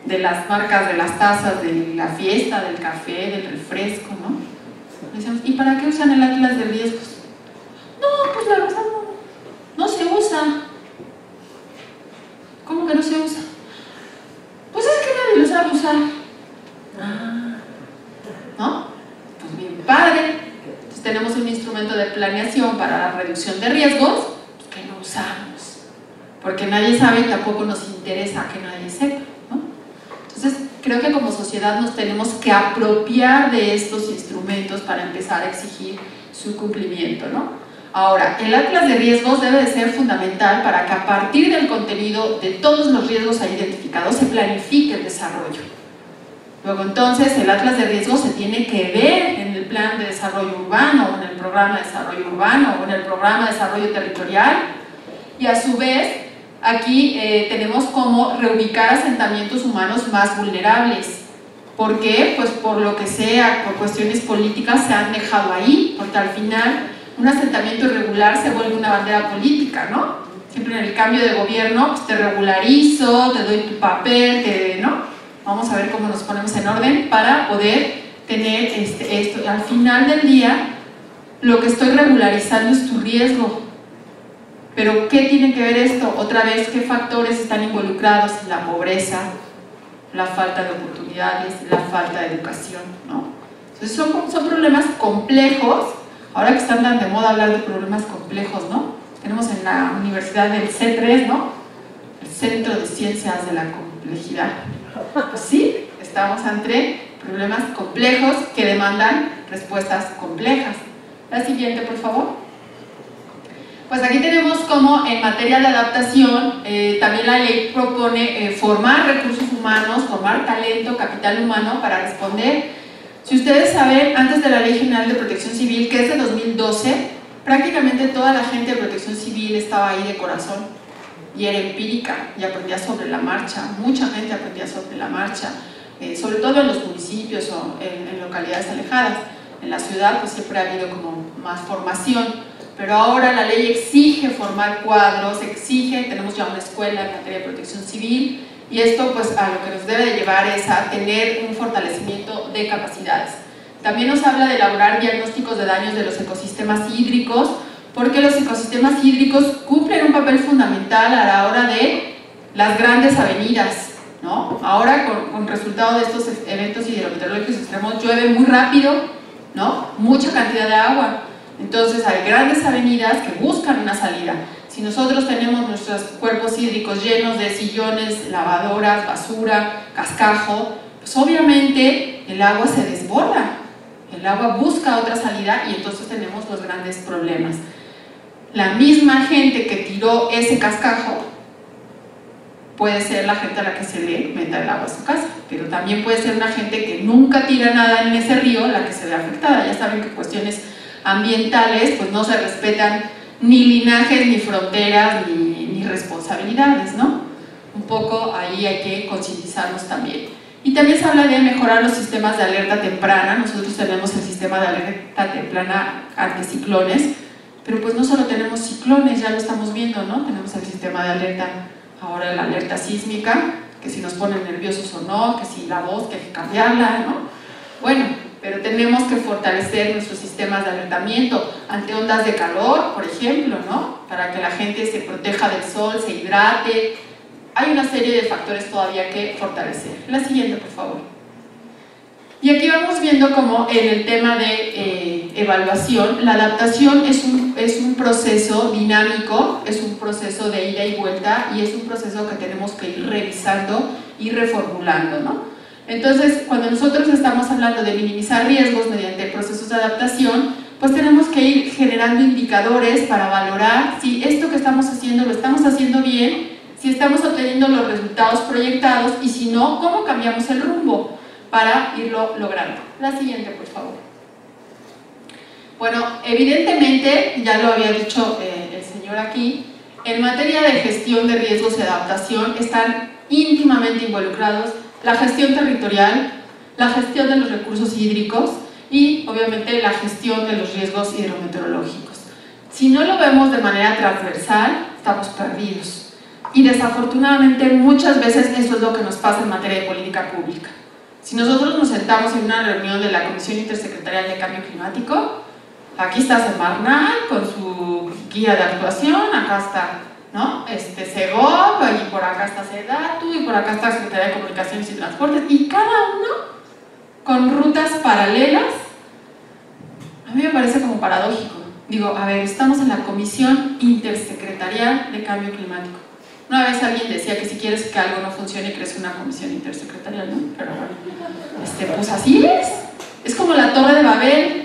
de las marcas de las tazas de la fiesta, del café, del refresco, ¿no? Decíamos, ¿y para qué usan el Atlas de Riesgos? No, pues la verdad no se usa. ¿Cómo que no se usa? Pues es que nadie lo sabe usar. ¿No? Pues bien padre. Entonces tenemos un instrumento de planeación para la reducción de riesgos que no usamos, porque nadie sabe y tampoco nos interesa que nadie sepa, ¿no? Entonces creo que como sociedad nos tenemos que apropiar de estos instrumentos para empezar a exigir su cumplimiento, ¿no? Ahora, el Atlas de Riesgos debe de ser fundamental para que a partir del contenido de todos los riesgos ahí identificados se planifique el desarrollo. Luego entonces el Atlas de Riesgos se tiene que ver en el Plan de Desarrollo Urbano, o en el Programa de Desarrollo Urbano, o en el Programa de Desarrollo Territorial, y a su vez aquí tenemos cómo reubicar asentamientos humanos más vulnerables. ¿Por qué? Pues por lo que sea, por cuestiones políticas se han dejado ahí, porque al final un asentamiento irregular se vuelve una bandera política, ¿no? Siempre en el cambio de gobierno pues te regularizo, te doy tu papel, ¿no? Vamos a ver cómo nos ponemos en orden para poder tener esto. Al final del día, lo que estoy regularizando es tu riesgo. Pero ¿qué tiene que ver esto? Otra vez, ¿qué factores están involucrados? La pobreza, la falta de oportunidades, la falta de educación, ¿no? Entonces son problemas complejos. Ahora que están tan de moda hablar de problemas complejos, ¿no? Tenemos en la Universidad del C3, ¿no? El Centro de Ciencias de la Complejidad. Pues sí, estamos ante problemas complejos que demandan respuestas complejas. La siguiente, por favor. Pues aquí tenemos como en materia de adaptación, también la ley propone formar recursos humanos, formar talento, capital humano para responder. Si ustedes saben, antes de la Ley General de Protección Civil, que es de 2012, prácticamente toda la gente de Protección Civil estaba ahí de corazón y era empírica y aprendía sobre la marcha. Mucha gente aprendía sobre la marcha, sobre todo en los municipios o en localidades alejadas. En la ciudad pues siempre ha habido como más formación, pero ahora la ley exige formar cuadros, tenemos ya una escuela en materia de protección civil, y esto pues a lo que nos debe de llevar es a tener un fortalecimiento de capacidades. También nos habla de elaborar diagnósticos de daños de los ecosistemas hídricos, porque los ecosistemas hídricos cumplen un papel fundamental a la hora de las grandes avenidas, ¿no? Ahora con resultado de estos eventos hidrometeorológicos extremos llueve muy rápido, ¿no? Mucha cantidad de agua. Entonces hay grandes avenidas que buscan una salida. Si nosotros tenemos nuestros cuerpos hídricos llenos de sillones, lavadoras, basura, cascajo, pues obviamente el agua se desborda. El agua busca otra salida y entonces tenemos los grandes problemas. La misma gente que tiró ese cascajo puede ser la gente a la que se le meta el agua a su casa, pero también puede ser una gente que nunca tira nada en ese río la que se ve afectada. Ya saben que cuestiones ambientales pues no se respetan ni linajes, ni fronteras, ni responsabilidades, ¿no? Un poco ahí hay que concientizarnos también. Y también se habla de mejorar los sistemas de alerta temprana. Nosotros tenemos el sistema de alerta temprana ante ciclones, pero pues no solo tenemos ciclones, ya lo estamos viendo, ¿no? Tenemos el sistema de alerta, ahora la alerta sísmica, que si nos ponen nerviosos o no, que si la voz, que hay que cambiarla, ¿no? Bueno, pero tenemos que fortalecer nuestros sistemas de alertamiento ante ondas de calor, por ejemplo, ¿no? Para que la gente se proteja del sol, se hidrate. Hay una serie de factores todavía que fortalecer. La siguiente, por favor. Y aquí vamos viendo como en el tema de evaluación, la adaptación es un proceso dinámico, es un proceso de ida y vuelta y es un proceso que tenemos que ir revisando y reformulando, ¿no? Entonces, cuando nosotros estamos hablando de minimizar riesgos mediante procesos de adaptación, pues tenemos que ir generando indicadores para valorar si esto que estamos haciendo lo estamos haciendo bien, si estamos obteniendo los resultados proyectados y si no, cómo cambiamos el rumbo para irlo logrando. La siguiente, por favor. Bueno, evidentemente, ya lo había dicho el señor aquí, en materia de gestión de riesgos y adaptación están íntimamente involucrados la gestión territorial, la gestión de los recursos hídricos y, obviamente, la gestión de los riesgos hidrometeorológicos. Si no lo vemos de manera transversal, estamos perdidos. Y desafortunadamente muchas veces eso es lo que nos pasa en materia de política pública. Si nosotros nos sentamos en una reunión de la Comisión Intersecretarial de Cambio Climático, aquí está Semarnat con su guía de actuación, acá está, ¿no? Segov, y por acá está Sedatu, y por acá está Secretaría de Comunicaciones y Transportes, y cada uno con rutas paralelas. A mí me parece como paradójico. Digo, a ver, estamos en la Comisión Intersecretarial de Cambio Climático. Una vez alguien decía que si quieres que algo no funcione, crees una comisión intersecretarial, ¿no? Pero bueno, pues así es. Es como la Torre de Babel.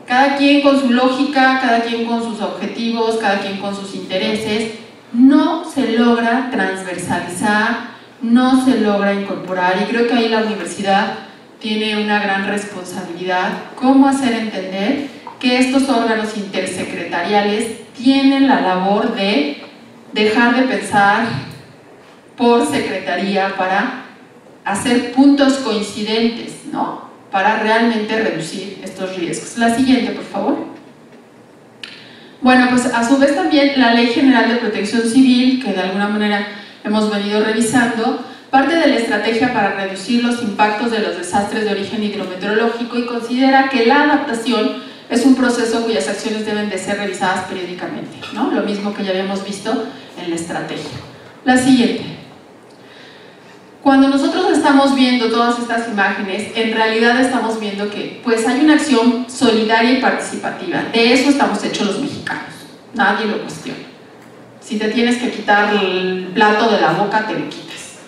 Cada quien con su lógica, cada quien con sus objetivos, cada quien con sus intereses. No se logra transversalizar, no se logra incorporar. Y creo que ahí la universidad tiene una gran responsabilidad. ¿Cómo hacer entender que estos órganos intersecretariales tienen la labor de dejar de pensar por secretaría para hacer puntos coincidentes, ¿no? Para realmente reducir estos riesgos? La siguiente, por favor. Bueno, pues a su vez también la Ley General de Protección Civil, que de alguna manera hemos venido revisando, parte de la estrategia para reducir los impactos de los desastres de origen hidrometeorológico y considera que la adaptación es un proceso cuyas acciones deben de ser revisadas periódicamente, ¿no? Lo mismo que ya habíamos visto en la estrategia. La siguiente. Cuando nosotros estamos viendo todas estas imágenes, en realidad estamos viendo que pues hay una acción solidaria y participativa. De eso estamos hechos los mexicanos. Nadie lo cuestiona. Si te tienes que quitar el plato de la boca, te lo quitas,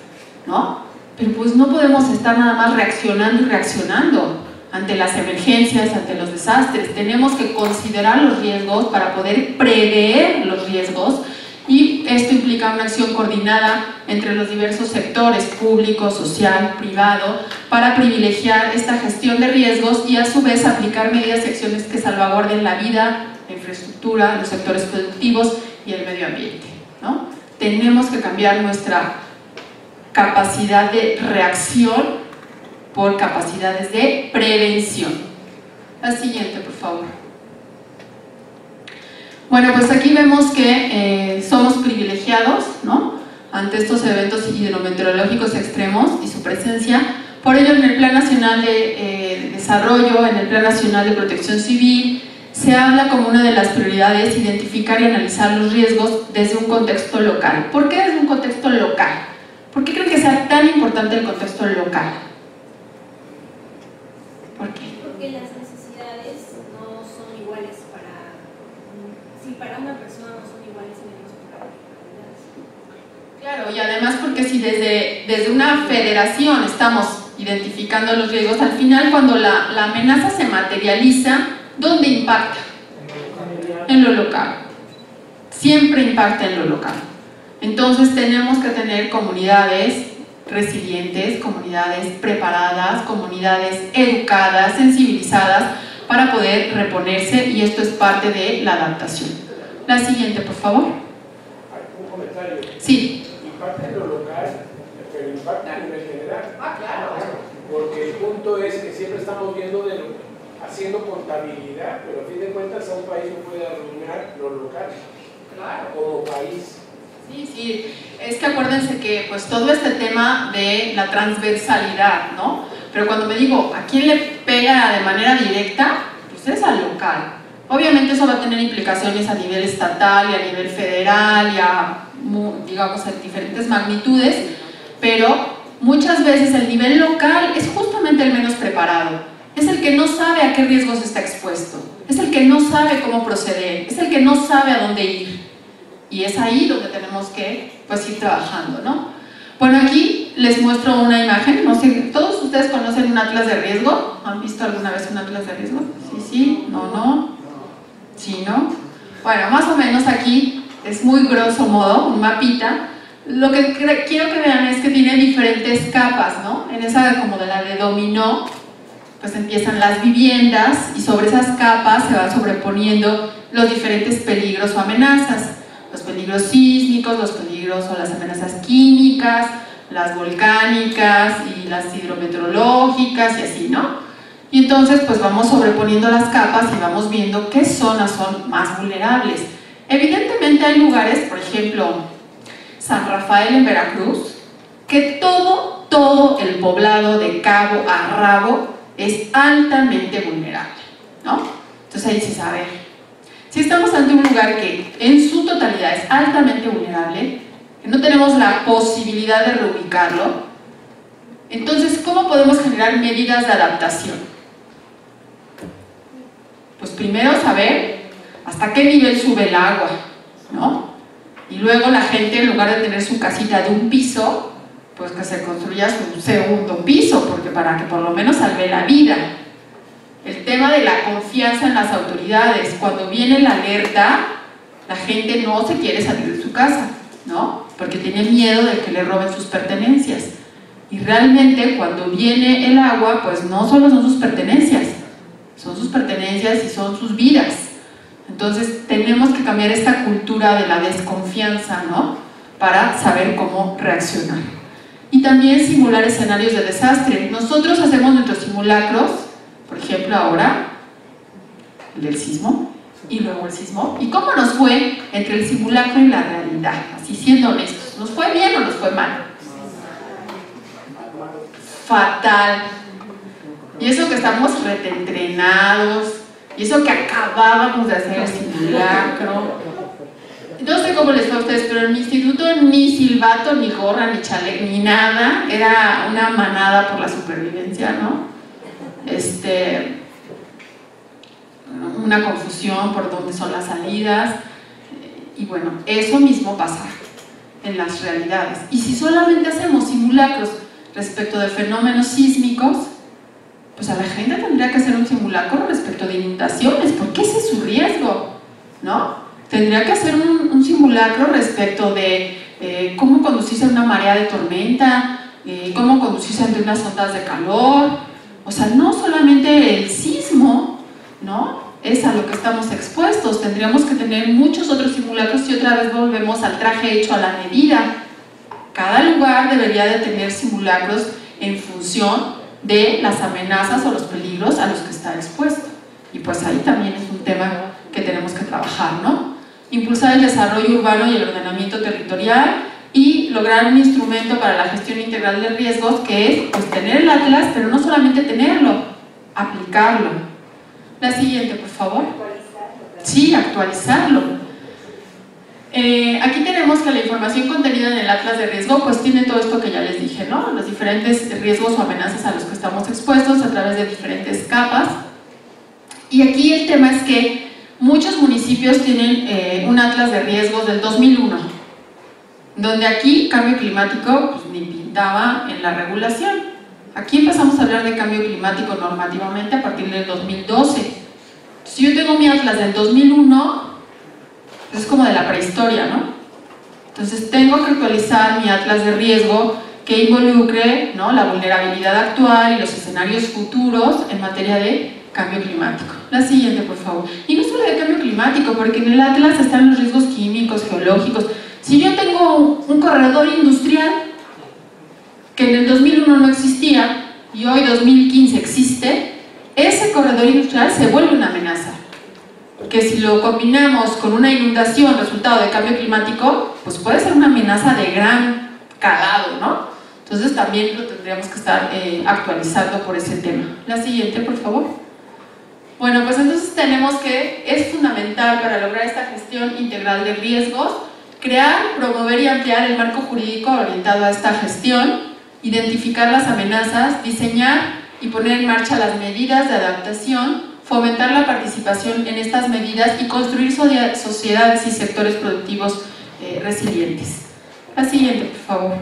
¿no? Pero pues no podemos estar nada más reaccionando y reaccionando ante las emergencias, ante los desastres. Tenemos que considerar los riesgos para poder prever los riesgos, y esto implica una acción coordinada entre los diversos sectores, público, social, privado, para privilegiar esta gestión de riesgos y a su vez aplicar medidas y acciones que salvaguarden la vida, la infraestructura, los sectores productivos y el medio ambiente, ¿no? Tenemos que cambiar nuestra capacidad de reacción por capacidades de prevención. La siguiente, por favor. Bueno, pues aquí vemos que somos privilegiados, ¿no?, ante estos eventos hidrometeorológicos extremos y su presencia. Por ello, en el Plan Nacional de Desarrollo, en el Plan Nacional de Protección Civil, se habla como una de las prioridades identificar y analizar los riesgos desde un contexto local. ¿Por qué desde un contexto local? ¿Por qué creen que sea tan importante el contexto local? ¿Por qué? Porque las necesidades no son iguales para una persona no son iguales en el mismo lugar. Claro, y además porque si desde una federación estamos identificando los riesgos. Al final, cuando la amenaza se materializa, ¿dónde impacta? En lo local. Siempre impacta en lo local. Entonces tenemos que tener comunidades resilientes, comunidades preparadas, comunidades educadas, sensibilizadas para poder reponerse, y esto es parte de la adaptación. La siguiente, por favor. Un comentario. Sí. Impacta en lo local, pero impacta a nivel general. Claro. Porque el punto es que siempre estamos viendo haciendo contabilidad, pero a fin de cuentas a un país no puede arruinar lo local. Claro. Como país. Sí, sí, es que acuérdense que pues todo este tema de la transversalidad, ¿no? Pero cuando me digo, ¿a quién le pega de manera directa? Pues es al local. Obviamente eso va a tener implicaciones a nivel estatal y a nivel federal y a, digamos, a diferentes magnitudes, pero muchas veces el nivel local es justamente el menos preparado. Es el que no sabe a qué riesgos está expuesto, es el que no sabe cómo proceder, es el que no sabe a dónde ir. Y es ahí donde tenemos que pues, ir trabajando, ¿no? Bueno, aquí les muestro una imagen. No sé, ¿todos ustedes conocen un atlas de riesgo? ¿Han visto alguna vez un atlas de riesgo? Sí, sí, no. Sí, ¿no? Bueno, más o menos aquí es muy grosso modo, un mapita. Lo que quiero que vean es que tiene diferentes capas, ¿no? En esa como de la de dominó, pues empiezan las viviendas y sobre esas capas se van sobreponiendo los diferentes peligros o amenazas. Los peligros sísmicos, los peligros o las amenazas químicas, las volcánicas y las hidrometeorológicas y así, ¿no? Y entonces pues vamos sobreponiendo las capas y vamos viendo qué zonas son más vulnerables. Evidentemente hay lugares, por ejemplo, San Rafael en Veracruz, que todo el poblado de cabo a rabo es altamente vulnerable, ¿no? Entonces ahí se sabe. Si estamos ante un lugar que en su totalidad es altamente vulnerable, que no tenemos la posibilidad de reubicarlo, entonces, ¿cómo podemos generar medidas de adaptación? Pues primero saber hasta qué nivel sube el agua, ¿no? Y luego la gente, en lugar de tener su casita de un piso, pues que se construya su segundo piso, porque para que por lo menos salve la vida. El tema de la confianza en las autoridades. Cuando viene la alerta, la gente no se quiere salir de su casa, ¿no? Porque tiene miedo de que le roben sus pertenencias. Y realmente cuando viene el agua, pues no solo son sus pertenencias y son sus vidas. Entonces tenemos que cambiar esta cultura de la desconfianza, ¿no? Para saber cómo reaccionar. Y también simular escenarios de desastre. Nosotros hacemos nuestros simulacros, por ejemplo ahora, el del sismo, y luego el sismo. ¿Y cómo nos fue entre el simulacro y la realidad? Así siendo honestos, ¿nos fue bien o nos fue mal? Fatal. Y eso que estamos reentrenados, y eso que acabábamos de hacer el simulacro. No sé cómo les fue a ustedes, pero en mi instituto ni silbato, ni gorra, ni chaleco, ni nada. Era una manada por la supervivencia, ¿no? Una confusión por dónde son las salidas. Y bueno, eso mismo pasa en las realidades. Y si solamente hacemos simulacros respecto de fenómenos sísmicos, pues a la gente tendría que hacer un simulacro respecto de inundaciones, porque ese es su riesgo, ¿no? Tendría que hacer un simulacro respecto de cómo conducirse a una marea de tormenta, cómo conducirse ante unas ondas de calor. O sea, no solamente el sismo, ¿no? Es a lo que estamos expuestos. Tendríamos que tener muchos otros simulacros y otra vez volvemos al traje hecho a la medida. Cada lugar debería de tener simulacros en función de las amenazas o los peligros a los que está expuesto. Y pues ahí también es un tema que tenemos que trabajar, ¿no? Impulsar el desarrollo urbano y el ordenamiento territorial y lograr un instrumento para la gestión integral de riesgos, que es pues, tener el atlas, pero no solamente tenerlo, aplicarlo. La siguiente, por favor. Sí, actualizarlo. Aquí tenemos que la información contenida en el atlas de riesgo pues tiene todo esto que ya les dije, ¿no? Los diferentes riesgos o amenazas a los que estamos expuestos a través de diferentes capas. Y aquí el tema es que muchos municipios tienen un atlas de riesgos del 2001, donde aquí cambio climático pues, ni pintaba en la regulación. Aquí empezamos a hablar de cambio climático normativamente a partir del 2012. Si yo tengo mi atlas del 2001, es como de la prehistoria, ¿no? Entonces tengo que actualizar mi atlas de riesgo que involucre, ¿no?, la vulnerabilidad actual y los escenarios futuros en materia de cambio climático. La siguiente, por favor. Y no solo de cambio climático, porque en el atlas están los riesgos químicos, geológicos. Si yo tengo un corredor industrial que en el 2001 no existía y hoy 2015 existe, ese corredor industrial se vuelve una amenaza. Que si lo combinamos con una inundación resultado de cambio climático, pues puede ser una amenaza de gran calado, ¿no? Entonces también lo tendríamos que estar actualizando por ese tema. La siguiente, por favor. Bueno, pues entonces tenemos que es fundamental para lograr esta gestión integral de riesgos, crear, promover y ampliar el marco jurídico orientado a esta gestión, identificar las amenazas, diseñar y poner en marcha las medidas de adaptación, fomentar la participación en estas medidas y construir sociedades y sectores productivos resilientes. La siguiente, por favor.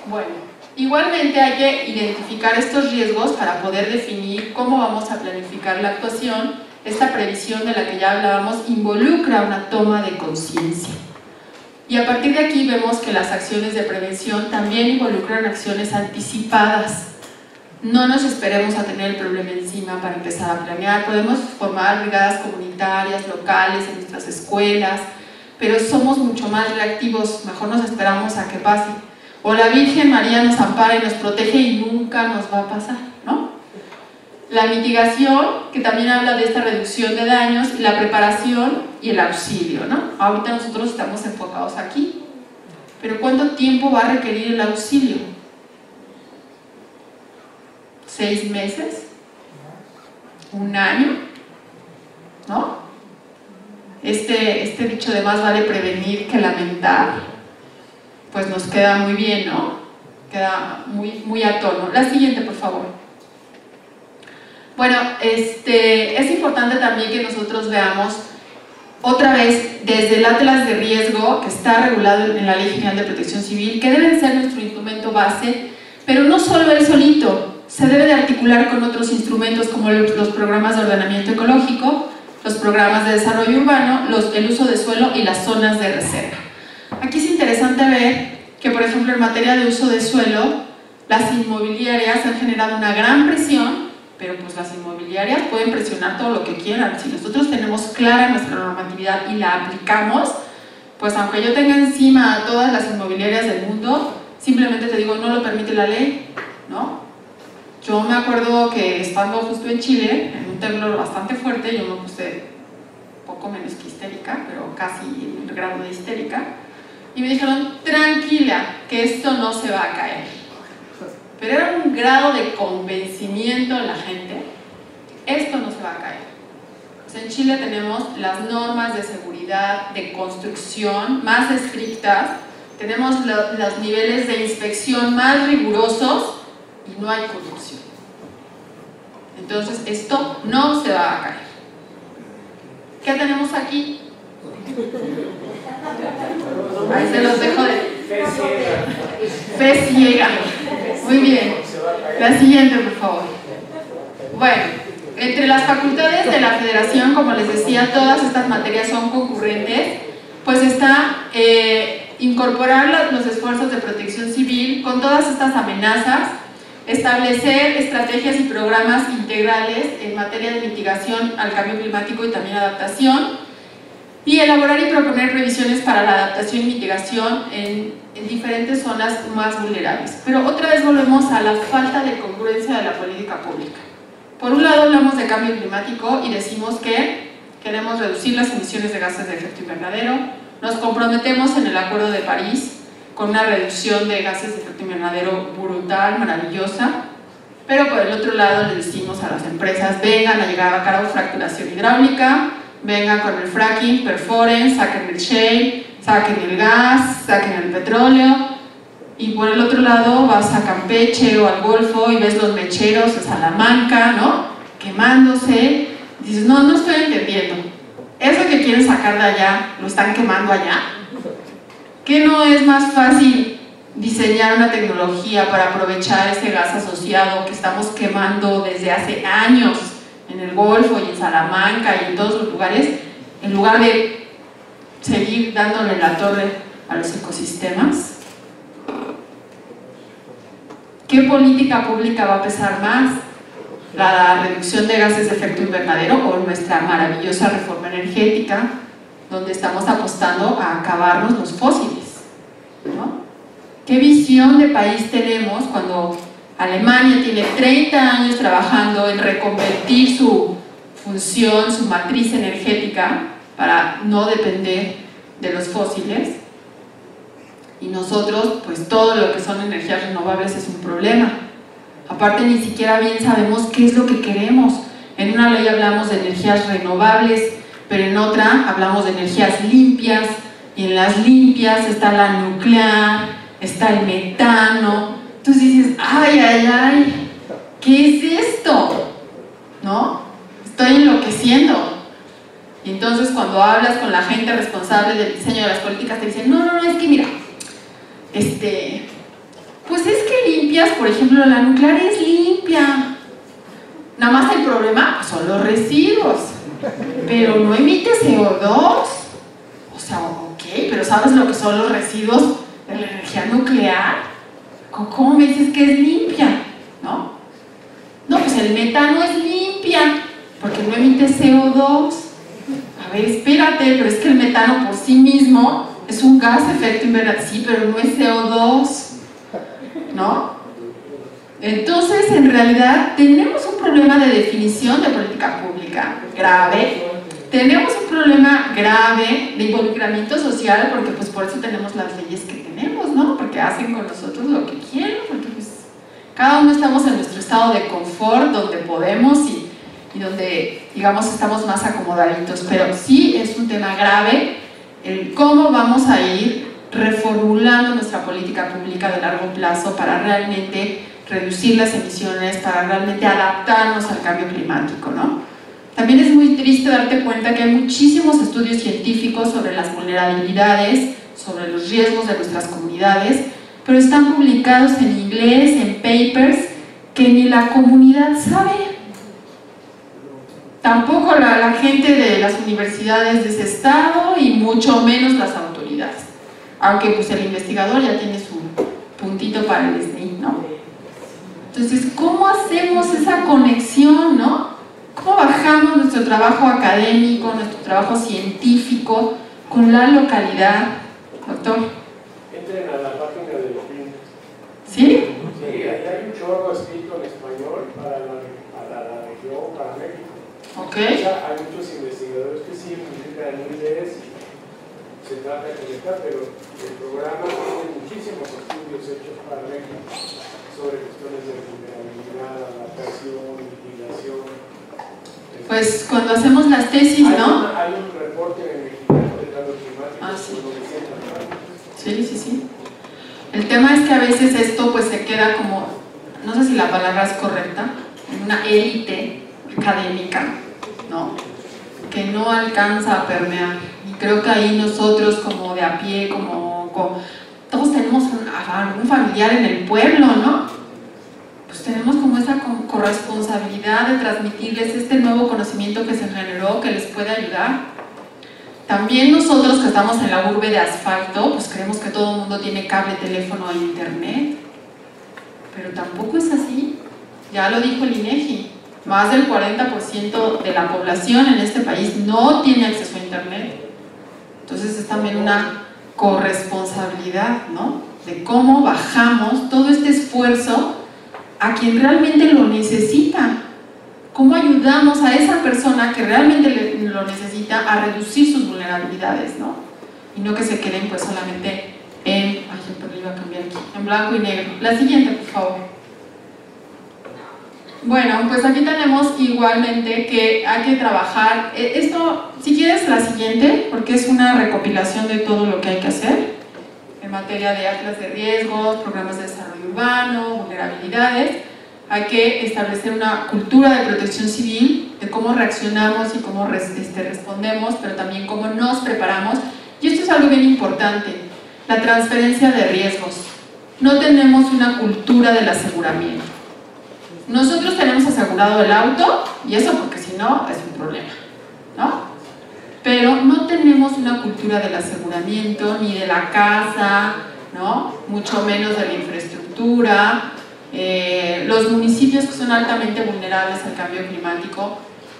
Bueno, igualmente hay que identificar estos riesgos para poder definir cómo vamos a planificar la actuación. Esta previsión de la que ya hablábamos involucra una toma de conciencia. Y a partir de aquí vemos que las acciones de prevención también involucran acciones anticipadas. No nos esperemos a tener el problema encima para empezar a planear. Podemos formar brigadas comunitarias, locales, en nuestras escuelas, pero somos mucho más reactivos, mejor nos esperamos a que pase. O la Virgen María nos ampara y nos protege y nunca nos va a pasar, ¿no? La mitigación, que también habla de esta reducción de daños, y la preparación y el auxilio, ¿no? Ahorita nosotros estamos enfocados aquí, pero ¿cuánto tiempo va a requerir el auxilio? ¿6 meses? ¿1 año? ¿No? Este dicho de más vale prevenir que lamentar, pues nos queda muy bien, ¿no? Queda muy a tono. La siguiente, por favor. Bueno, es importante también que nosotros veamos otra vez desde el atlas de riesgo que está regulado en la Ley General de Protección Civil, que debe ser nuestro instrumento base, pero no solo él solito, se debe de articular con otros instrumentos como los programas de ordenamiento ecológico, los programas de desarrollo urbano, el uso de suelo y las zonas de reserva. Aquí es interesante ver que, por ejemplo, en materia de uso de suelo, las inmobiliarias han generado una gran presión, pero pues las inmobiliarias pueden presionar todo lo que quieran. Si nosotros tenemos clara nuestra normatividad y la aplicamos, pues aunque yo tenga encima a todas las inmobiliarias del mundo, simplemente te digo, no lo permite la ley, ¿no? Yo me acuerdo que estando justo en Chile, en un temblor bastante fuerte, yo me puse poco menos que histérica, pero casi en el grado de histérica, y me dijeron, tranquila, que esto no se va a caer. Pero era un grado de convencimiento en la gente, esto no se va a caer. Pues en Chile tenemos las normas de seguridad, de construcción más estrictas, tenemos los niveles de inspección más rigurosos y no hay corrupción. Entonces esto no se va a caer. ¿Qué tenemos aquí? Ahí se los dejo de fe ciega. Muy bien. La siguiente, por favor. Bueno, entre las facultades de la Federación, como les decía, todas estas materias son concurrentes, pues está incorporar los esfuerzos de protección civil con todas estas amenazas, establecer estrategias y programas integrales en materia de mitigación al cambio climático y también adaptación, y elaborar y proponer previsiones para la adaptación y mitigación en diferentes zonas más vulnerables. Pero otra vez volvemos a la falta de congruencia de la política pública. Por un lado hablamos de cambio climático y decimos que queremos reducir las emisiones de gases de efecto invernadero, nos comprometemos en el Acuerdo de París con una reducción de gases de efecto invernadero brutal, maravillosa, pero por el otro lado le decimos a las empresas, vengan a llegar a cabo fracturación hidráulica, vengan con el fracking, perforen, saquen el shale, saquen el gas, saquen el petróleo, y por el otro lado vas a Campeche o al Golfo y ves los mecheros en Salamanca, ¿no? Quemándose, dices, no estoy entendiendo, eso que quieren sacar de allá, lo están quemando allá. ¿Qué no es más fácil diseñar una tecnología para aprovechar ese gas asociado que estamos quemando desde hace años en el Golfo y en Salamanca y en todos los lugares, en lugar de seguir dándole la torre a los ecosistemas? ¿Qué política pública va a pesar más? ¿La reducción de gases de efecto invernadero o nuestra maravillosa reforma energética, donde estamos apostando a acabarnos los fósiles, ¿no? ¿Qué visión de país tenemos cuando Alemania tiene 30 años trabajando en reconvertir su función, su matriz energética para no depender de los fósiles? Y nosotros, pues todo lo que son energías renovables es un problema. Aparte, ni siquiera bien sabemos qué es lo que queremos. En una ley hablamos de energías renovables, pero en otra hablamos de energías limpias, y en las limpias está la nuclear, está el metano. Entonces dices, ay, ay, ay, ¿qué es esto? ¿No? Estoy enloqueciendo. Y entonces cuando hablas con la gente responsable del diseño de las políticas, te dicen, no, es que mira, pues es que limpias, por ejemplo, la nuclear es limpia. Nada más el problema son los residuos, pero no emite CO2. O sea, ok, pero ¿sabes lo que son los residuos de la energía nuclear? ¿Cómo me dices que es limpia? ¿No? No, pues el metano es limpia, porque no emite CO2. A ver, espérate, pero es que el metano por sí mismo es un gas de efecto invernadero, sí, pero no es CO2, ¿no? Entonces, en realidad, tenemos un problema de definición de política pública grave, tenemos un problema grave de involucramiento social, porque pues por eso tenemos las leyes que tenemos, ¿no? Porque hacen con nosotros lo que quieren, porque pues cada uno estamos en nuestro estado de confort, donde podemos y donde, digamos, estamos más acomodaditos, pero sí es un tema grave el cómo vamos a ir reformulando nuestra política pública de largo plazo para realmente reducir las emisiones, para realmente adaptarnos al cambio climático, ¿no? También es muy triste darte cuenta que hay muchísimos estudios científicos sobre las vulnerabilidades, sobre los riesgos de nuestras comunidades, pero están publicados en inglés, en papers, que ni la comunidad sabe. Tampoco la gente de las universidades de ese estado y mucho menos las autoridades. Aunque pues el investigador ya tiene su puntito para el SNI, ¿no? Entonces, ¿cómo hacemos esa conexión, no? ¿Cómo bajamos nuestro trabajo académico, nuestro trabajo científico con la localidad? Doctor. Entren a la página del PIN. ¿Sí? Sí, ahí hay un chorro escrito en español para la región, para México. Ok. O sea, hay muchos investigadores que sí publican en inglés y se trata de conectar, pero el programa tiene muchísimos estudios hechos para México sobre cuestiones de vulnerabilidad, adaptación, mitigación. Pues cuando hacemos las tesis, ¿no? Hay un reporte en el mexicano de cambio climático. Ah, sí. Con 900 páginas. Sí. El tema es que a veces esto pues se queda como, no sé si la palabra es correcta, en una élite académica, ¿no? Que no alcanza a permear. Y creo que ahí nosotros como de a pie, todos tenemos algún familiar en el pueblo, ¿no? Pues tenemos como esa corresponsabilidad de transmitirles este nuevo conocimiento que se generó, que les puede ayudar. También nosotros que estamos en la urbe de asfalto, pues creemos que todo el mundo tiene cable, teléfono e internet, pero tampoco es así. Ya lo dijo el INEGI, más del 40% de la población en este país no tiene acceso a internet. Entonces es también una corresponsabilidad, ¿no? De cómo bajamos todo este esfuerzo a quien realmente lo necesita. ¿Cómo ayudamos a esa persona que realmente lo necesita a reducir sus vulnerabilidades, ¿no? Y no que se queden pues solamente en blanco y negro. La siguiente, por favor. Bueno, pues aquí tenemos igualmente que hay que trabajar. Esto, si quieres la siguiente, porque es una recopilación de todo lo que hay que hacer en materia de atlas de riesgos, programas de desarrollo urbano, vulnerabilidades. Hay que establecer una cultura de protección civil, de cómo reaccionamos y cómo respondemos, pero también cómo nos preparamos. Y esto es algo bien importante, la transferencia de riesgos. no tenemos una cultura del aseguramiento. Nosotros tenemos asegurado el auto, y eso porque si no es un problema, ¿no? Pero no tenemos una cultura del aseguramiento, ni de la casa, ¿no? Mucho menos de la infraestructura. Los municipios que son altamente vulnerables al cambio climático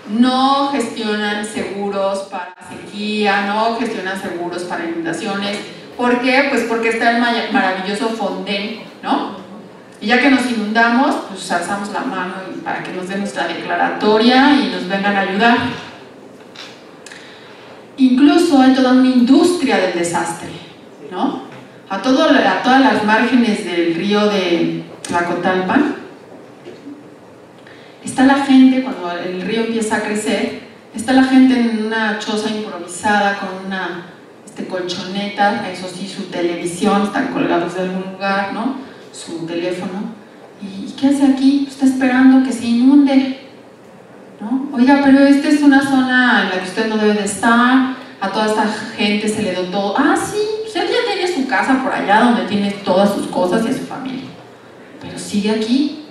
no gestionan seguros para sequía, no gestionan seguros para inundaciones. ¿Por qué? Pues porque está el maravilloso Fonden, ¿no? Y ya que nos inundamos, pues alzamos la mano para que nos den nuestra declaratoria y nos vengan a ayudar. Incluso hay toda una industria del desastre, ¿no? A todas las márgenes del río de Tlacotalpan está la gente, cuando el río empieza a crecer, está la gente en una choza improvisada con una colchoneta, eso sí, su televisión, están colgados de algún lugar, ¿no? Su teléfono. ¿Y qué hace aquí? Está esperando que se inunde, ¿no? Oiga, pero esta es una zona en la que usted no debe de estar, a toda esta gente se le dotó. Ah, sí, usted ya tiene su casa por allá donde tiene todas sus cosas y a su familia. Pero sigue aquí,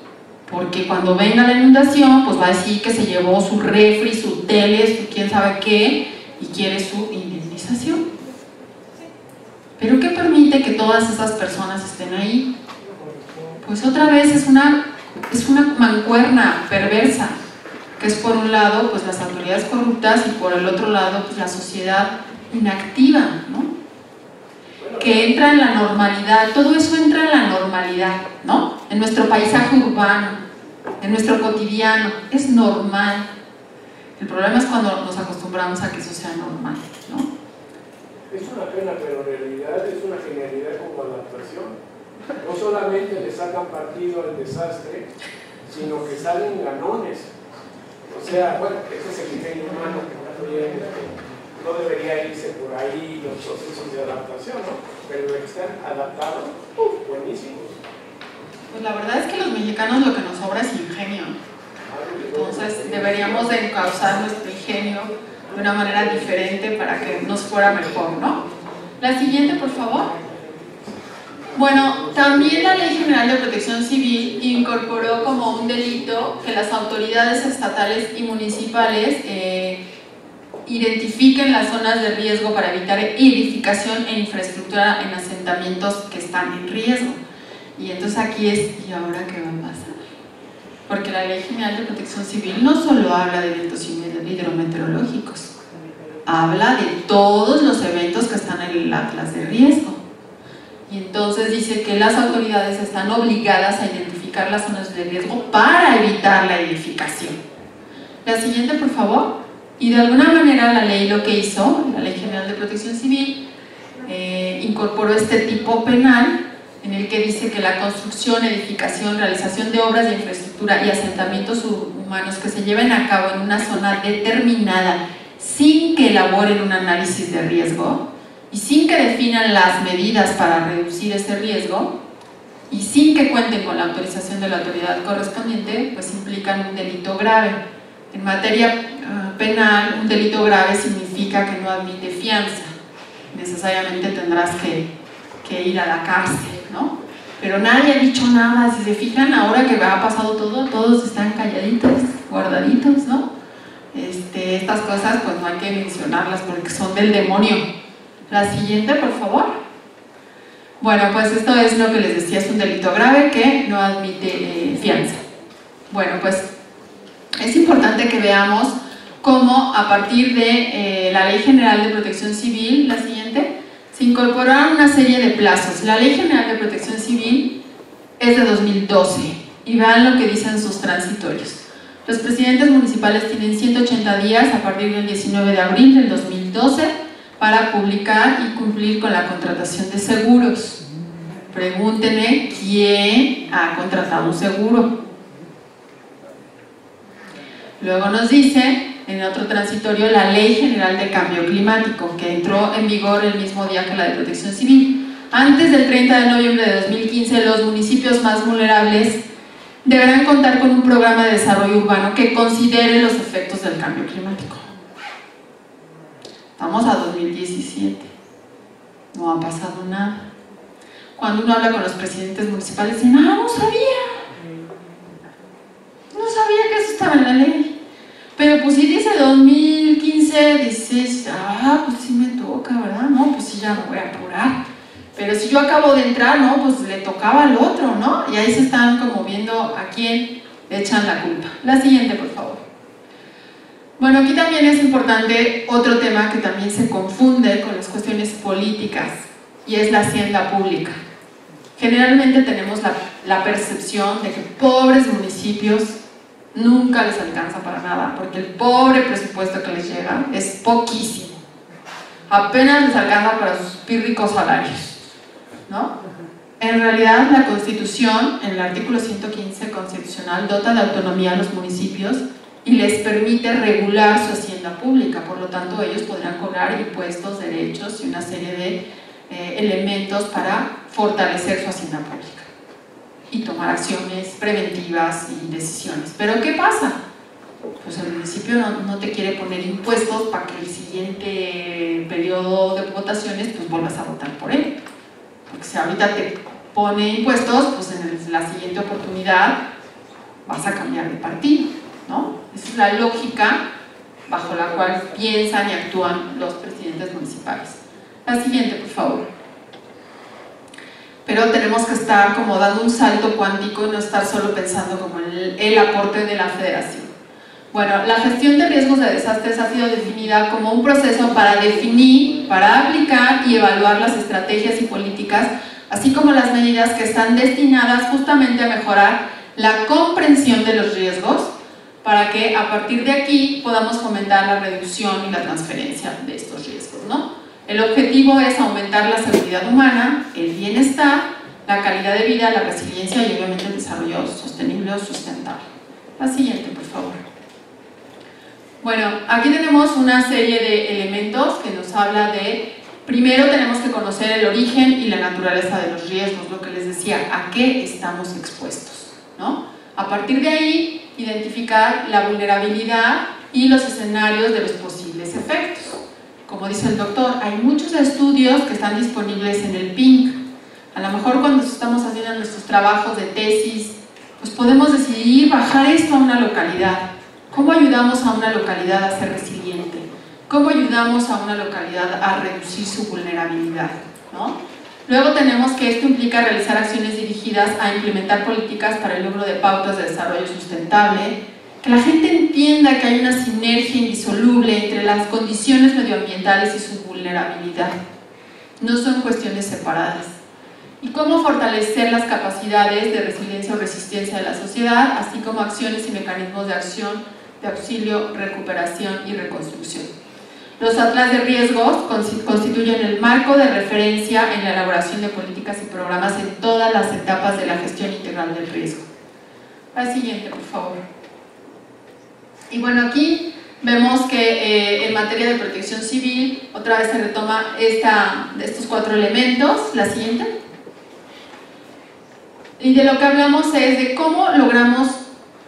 porque cuando venga la inundación, pues va a decir que se llevó su refri, su tele, su quién sabe qué, y quiere su indemnización. ¿Pero qué permite que todas esas personas estén ahí? Pues otra vez es una mancuerna perversa, que es por un lado pues las autoridades corruptas y por el otro lado pues la sociedad inactiva, ¿no? Que entra en la normalidad, todo eso entra en la normalidad, ¿no? En nuestro paisaje urbano, en nuestro cotidiano, es normal. El problema es cuando nos acostumbramos a que eso sea normal, ¿no? Es una pena, pero en realidad es una genialidad como adaptación. No solamente le sacan partido al desastre, sino que salen ganones. O sea, bueno, ese es el ingenio humano que también no debería irse por ahí los procesos de adaptación, ¿no? Pero que están adaptados, buenísimos. Pues la verdad es que los mexicanos lo que nos sobra es ingenio. Entonces deberíamos de encauzar nuestro ingenio de una manera diferente para que nos fuera mejor, ¿no? La siguiente, por favor. Bueno, también la Ley General de Protección Civil incorporó como un delito que las autoridades estatales y municipales identifiquen las zonas de riesgo para evitar edificación e infraestructura en asentamientos que están en riesgo. Y entonces aquí es, ¿y ahora qué va a pasar? Porque la Ley General de Protección Civil no solo habla de eventos hidrometeorológicos, habla de todos los eventos que están en el atlas de riesgo. Y entonces dice que las autoridades están obligadas a identificar las zonas de riesgo para evitar la edificación. La siguiente, por favor. Y de alguna manera la ley lo que hizo, la Ley General de Protección Civil, incorporó este tipo penal en el que dice que la construcción, edificación, realización de obras de infraestructura y asentamientos humanos que se lleven a cabo en una zona determinada sin que elaboren un análisis de riesgo y sin que definan las medidas para reducir ese riesgo y sin que cuenten con la autorización de la autoridad correspondiente, pues implican un delito grave. En materia penal, un delito grave significa que no admite fianza. Necesariamente tendrás que ir a la cárcel, ¿no? Pero nadie ha dicho nada. Si se fijan, ahora que ha pasado todo, todos están calladitos, guardaditos, ¿no? Estas cosas pues no hay que mencionarlas porque son del demonio. La siguiente, por favor. Bueno, pues esto es lo que les decía, es un delito grave que no admite fianza. Bueno, pues es importante que veamos cómo a partir de la Ley General de Protección Civil, la siguiente, se incorporaron una serie de plazos. La Ley General de Protección Civil es de 2012 y vean lo que dicen sus transitorios. Los presidentes municipales tienen 180 días a partir del 19 de abril del 2012 para publicar y cumplir con la contratación de seguros. Pregúntenme quién ha contratado un seguro. Luego nos dice, en otro transitorio, la Ley General de Cambio Climático, que entró en vigor el mismo día que la de Protección Civil. Antes del 30 de noviembre de 2015, los municipios más vulnerables deberán contar con un programa de desarrollo urbano que considere los efectos del cambio climático. Estamos a 2017, no ha pasado nada. cuando uno habla con los presidentes municipales, dicen, no sabía que eso estaba en la ley. Pero pues si dice 2015, dices, pues sí me toca, ¿verdad? No, pues sí, ya me voy a apurar. Pero si yo acabo de entrar, no, pues le tocaba al otro, ¿no? Y ahí se están como viendo a quién le echan la culpa. La siguiente, por favor. Bueno, aquí también es importante otro tema que también se confunde con las cuestiones políticas, y es la hacienda pública. Generalmente tenemos la percepción de que pobres municipios nunca les alcanza para nada, porque el pobre presupuesto que les llega es poquísimo. Apenas les alcanza para sus pírricos salarios, ¿no? En realidad, la Constitución, en el artículo 115 constitucional, dota de autonomía a los municipios y les permite regular su hacienda pública. Por lo tanto, ellos podrán cobrar impuestos, derechos y una serie de elementos para fortalecer su hacienda pública y tomar acciones preventivas y decisiones. ¿Pero qué pasa? Pues el municipio no te quiere poner impuestos para que el siguiente periodo de votaciones pues vuelvas a votar por él. Porque si ahorita te pone impuestos, pues en la siguiente oportunidad vas a cambiar de partido, ¿no? Esa es la lógica bajo la cual piensan y actúan los presidentes municipales. La siguiente, por favor. Pero tenemos que estar como dando un salto cuántico y no estar solo pensando como el aporte de la federación. Bueno, la gestión de riesgos de desastres ha sido definida como un proceso para definir, para aplicar y evaluar las estrategias y políticas, así como las medidas que están destinadas justamente a mejorar la comprensión de los riesgos, para que a partir de aquí podamos fomentar la reducción y la transferencia de estos riesgos, ¿no? El objetivo es aumentar la seguridad humana, el bienestar, la calidad de vida, la resiliencia y obviamente el desarrollo sostenible o sustentable. La siguiente, por favor. Bueno, aquí tenemos una serie de elementos que nos habla de, primero tenemos que conocer el origen y la naturaleza de los riesgos, lo que les decía, a qué estamos expuestos, ¿no? A partir de ahí, identificar la vulnerabilidad y los escenarios de los posibles efectos. Como dice el doctor, hay muchos estudios que están disponibles en el PINC. A lo mejor cuando estamos haciendo nuestros trabajos de tesis, pues podemos decidir bajar esto a una localidad. ¿Cómo ayudamos a una localidad a ser resiliente? ¿Cómo ayudamos a una localidad a reducir su vulnerabilidad? ¿No? Luego tenemos que esto implica realizar acciones dirigidas a implementar políticas para el logro de pautas de desarrollo sustentable, que la gente entienda que hay una sinergia indisoluble entre las condiciones medioambientales y su vulnerabilidad. No son cuestiones separadas. Y cómo fortalecer las capacidades de resiliencia o resistencia de la sociedad, así como acciones y mecanismos de acción, de auxilio, recuperación y reconstrucción. Los atlas de riesgos constituyen el marco de referencia en la elaboración de políticas y programas en todas las etapas de la gestión integral del riesgo. La siguiente, por favor. Y bueno, aquí vemos que en materia de protección civil, otra vez se retoma estos 4 elementos. La siguiente. Y de lo que hablamos es de cómo logramos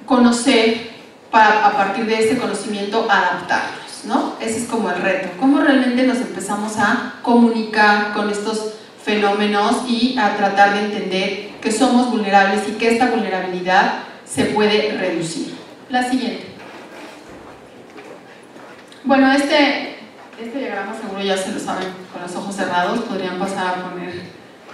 conocer, para a partir de este conocimiento adaptarnos, ¿no? Ese es como el reto. Cómo realmente nos empezamos a comunicar con estos fenómenos y a tratar de entender que somos vulnerables y que esta vulnerabilidad se puede reducir. La siguiente. Bueno, este diagrama seguro ya se lo saben con los ojos cerrados, podrían pasar a poner,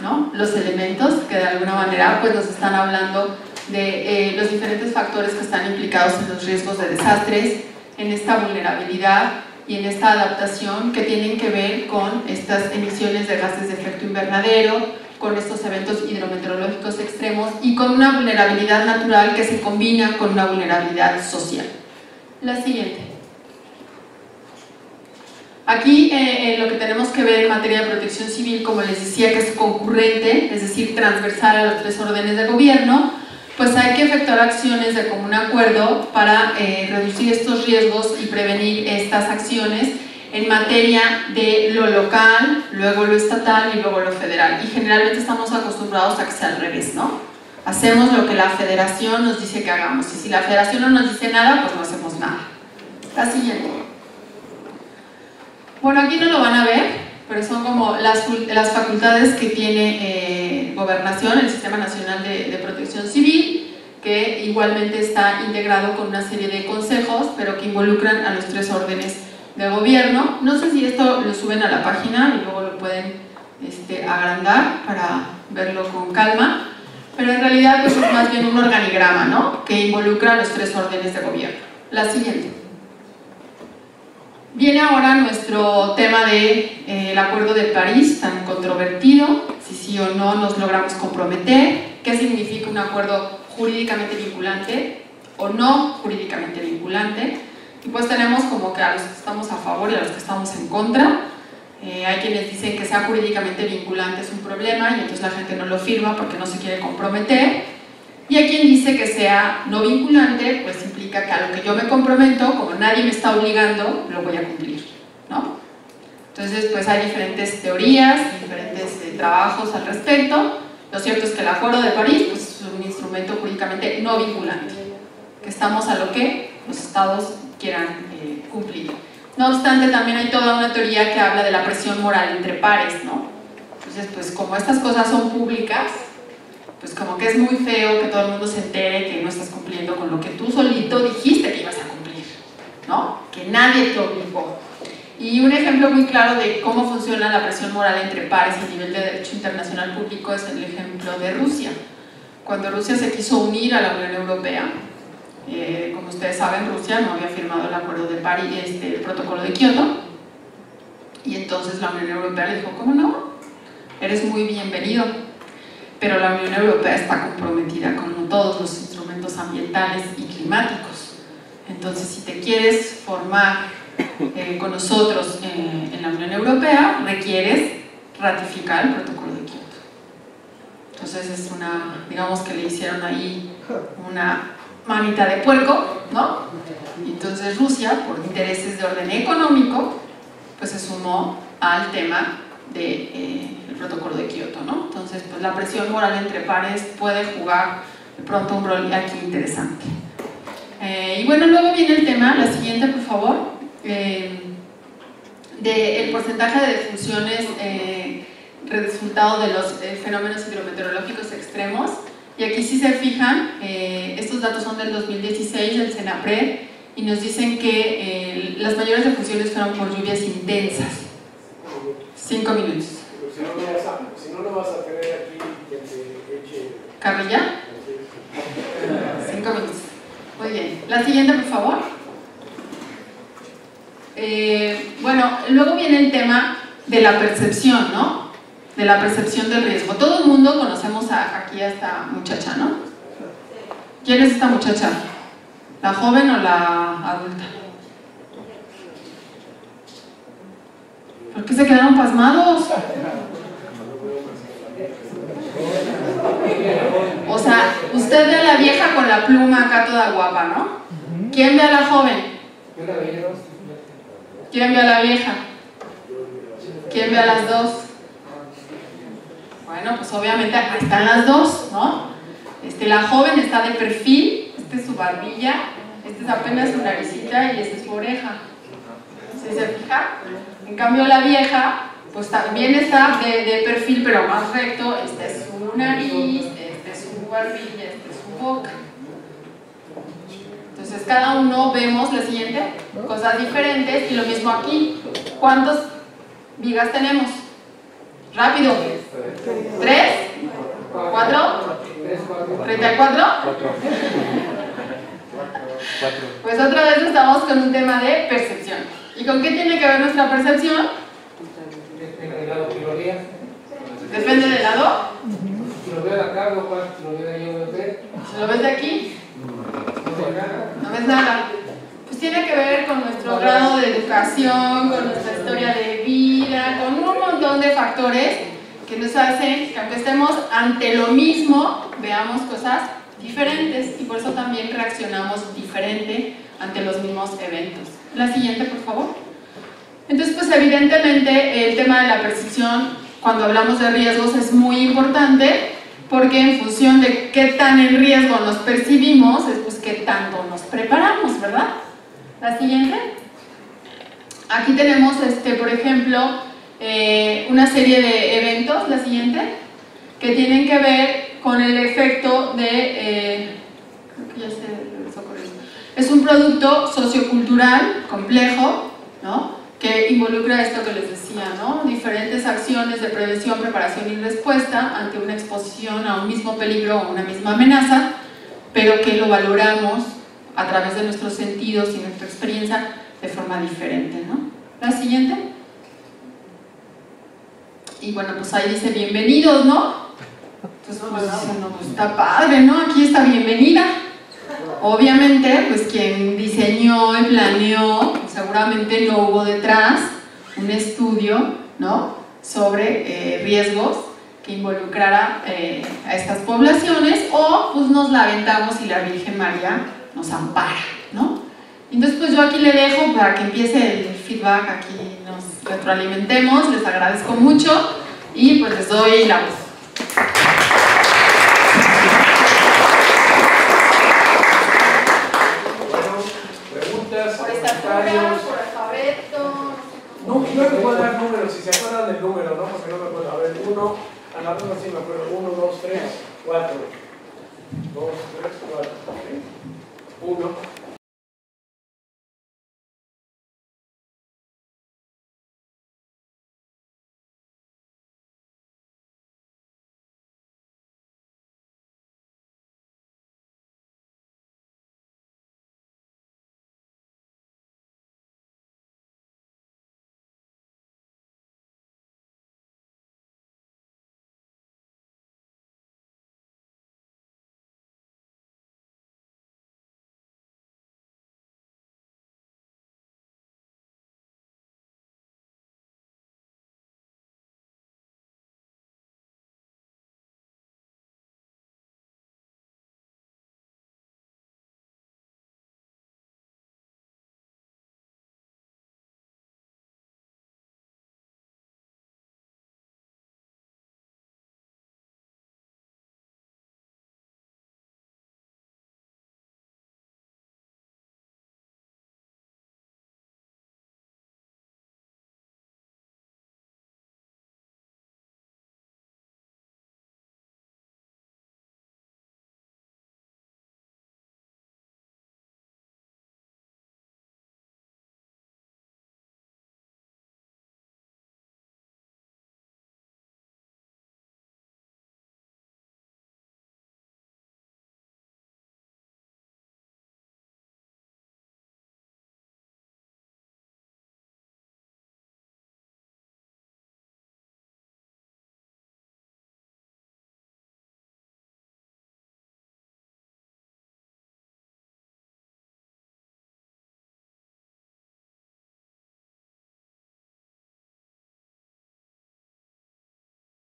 ¿no?, los elementos que de alguna manera pues nos están hablando de los diferentes factores que están implicados en los riesgos de desastres, en esta vulnerabilidad y en esta adaptación que tienen que ver con estas emisiones de gases de efecto invernadero, con estos eventos hidrometeorológicos extremos y con una vulnerabilidad natural que se combina con una vulnerabilidad social. La siguiente. Aquí lo que tenemos que ver en materia de protección civil, como les decía, que es concurrente, es decir, transversal a los 3 órdenes de gobierno, pues hay que efectuar acciones de común acuerdo para reducir estos riesgos y prevenir estas acciones en materia de lo local, luego lo estatal y luego lo federal. Y generalmente estamos acostumbrados a que sea al revés, ¿no? Hacemos lo que la federación nos dice que hagamos, y si la federación no nos dice nada, pues no hacemos nada. La siguiente. Bueno, aquí no lo van a ver, pero son como las facultades que tiene Gobernación, el Sistema Nacional de Protección Civil, que igualmente está integrado con una serie de consejos, pero que involucran a los 3 órdenes de gobierno. No sé si esto lo suben a la página y luego lo pueden agrandar para verlo con calma, pero en realidad pues es más bien un organigrama, ¿no?, que involucra a los 3 órdenes de gobierno. La siguiente. Viene ahora nuestro tema del Acuerdo de París, tan controvertido, si sí o no nos logramos comprometer, qué significa un acuerdo jurídicamente vinculante o no jurídicamente vinculante, y pues tenemos como que a los que estamos a favor y a los que estamos en contra. Hay quienes dicen que sea jurídicamente vinculante es un problema y entonces la gente no lo firma porque no se quiere comprometer, y hay quien dice que sea no vinculante, pues implica que a lo que yo me comprometo, como nadie me está obligando, lo voy a cumplir, ¿no? Entonces pues hay diferentes teorías, diferentes trabajos al respecto. Lo cierto es que el Acuerdo de París pues, es un instrumento jurídicamente no vinculante, que estamos a lo que los estados quieran cumplir. No obstante, también hay toda una teoría que habla de la presión moral entre pares, ¿no? Entonces, pues como estas cosas son públicas, pues como que es muy feo que todo el mundo se entere que no estás cumpliendo con lo que tú solito dijiste que ibas a cumplir, ¿no? Que nadie te obligó. Y un ejemplo muy claro de cómo funciona la presión moral entre pares a nivel de derecho internacional público es el ejemplo de Rusia. Cuando Rusia se quiso unir a la Unión Europea, como ustedes saben, Rusia no había firmado el Acuerdo de París, el Protocolo de Kioto, y entonces la Unión Europea le dijo, ¿cómo no? Eres muy bienvenido, pero la Unión Europea está comprometida con todos los instrumentos ambientales y climáticos. Entonces, si te quieres formar con nosotros en la Unión Europea, requieres ratificar el Protocolo de Kioto. Entonces es digamos que le hicieron ahí una manita de puerco, ¿no? Y entonces Rusia, por intereses de orden económico, pues se sumó al tema del Protocolo de Kioto, ¿no? Entonces, pues la presión moral entre pares puede jugar de pronto un rol aquí interesante. Y bueno, luego viene el tema, la siguiente, por favor, del porcentaje de defunciones resultado de los fenómenos hidrometeorológicos extremos. Y aquí, si se fijan, estos datos son del 2016 del CENAPRED y nos dicen que las mayores defunciones fueron por lluvias intensas. 5 minutos. Si no lo vas a tener aquí, que te eche... ¿Carrilla? 5 minutos. Muy bien. La siguiente, por favor. Bueno, luego viene el tema de la percepción, ¿no? De la percepción del riesgo. Todo el mundo conocemos aquí a esta muchacha, ¿no? ¿Quién es esta muchacha? ¿La joven o la adulta? ¿Por qué se quedaron pasmados? O sea, usted ve a la vieja con la pluma acá toda guapa, ¿no? ¿Quién ve a la joven? ¿Quién ve a la vieja? ¿Quién ve a las dos? Bueno, pues obviamente acá están las dos, ¿no? La joven está de perfil, esta es su barbilla, esta es apenas su naricita y esta es su oreja. ¿Sí se fija? En cambio la vieja, pues también está de perfil, pero más recto. Esta es su nariz, esta es su barbilla, esta es su boca. Entonces cada uno vemos la siguiente, cosas diferentes, y lo mismo aquí. ¿Cuántas vigas tenemos? Rápido. 3, 4, 34. Pues otra vez estamos con un tema de percepción. ¿Y con qué tiene que ver nuestra percepción? Depende del lado que lo veas. ¿Depende del lado? Si lo veo de acá, lo veo de ahí, lo veo. Si lo ves de aquí, No veo nada. no ves nada. Pues tiene que ver con nuestro grado de educación, con nuestra historia de vida, con un montón de factores que nos hacen que aunque estemos ante lo mismo, veamos cosas diferentes y por eso también reaccionamos diferente ante los mismos eventos. La siguiente, por favor. Entonces, pues evidentemente el tema de la percepción, cuando hablamos de riesgos, es muy importante porque en función de qué tan en riesgo nos percibimos, es pues qué tanto nos preparamos, ¿verdad? La siguiente. Aquí tenemos, por ejemplo, una serie de eventos, la siguiente, que tienen que ver con el efecto de, creo que ya se regresó con eso. Es un producto sociocultural complejo, ¿no? Que involucra esto que les decía, ¿no? Diferentes acciones de prevención, preparación y respuesta ante una exposición a un mismo peligro o una misma amenaza, pero que lo valoramos a través de nuestros sentidos y nuestra experiencia de forma diferente, ¿no? La siguiente. Y bueno, pues ahí dice bienvenidos, ¿no? Entonces, pues está padre, ¿no? Aquí está bienvenida. Obviamente, pues quien diseñó y planeó, seguramente no hubo detrás un estudio, ¿no? Sobre riesgos que involucrara a estas poblaciones, o pues nos la aventamos y la Virgen María nos ampara, ¿no? Entonces, pues yo aquí le dejo para que empiece el feedback, aquí nos retroalimentemos, les agradezco mucho y pues les doy la voz. Por estatura, por alfabeto. No me puedo dar números, si se acuerdan del número, ¿no? Porque no me acuerdo. A ver, uno, a la ronda sí me acuerdo. 1, 2, 3, 4. 2, 3, 4. 1.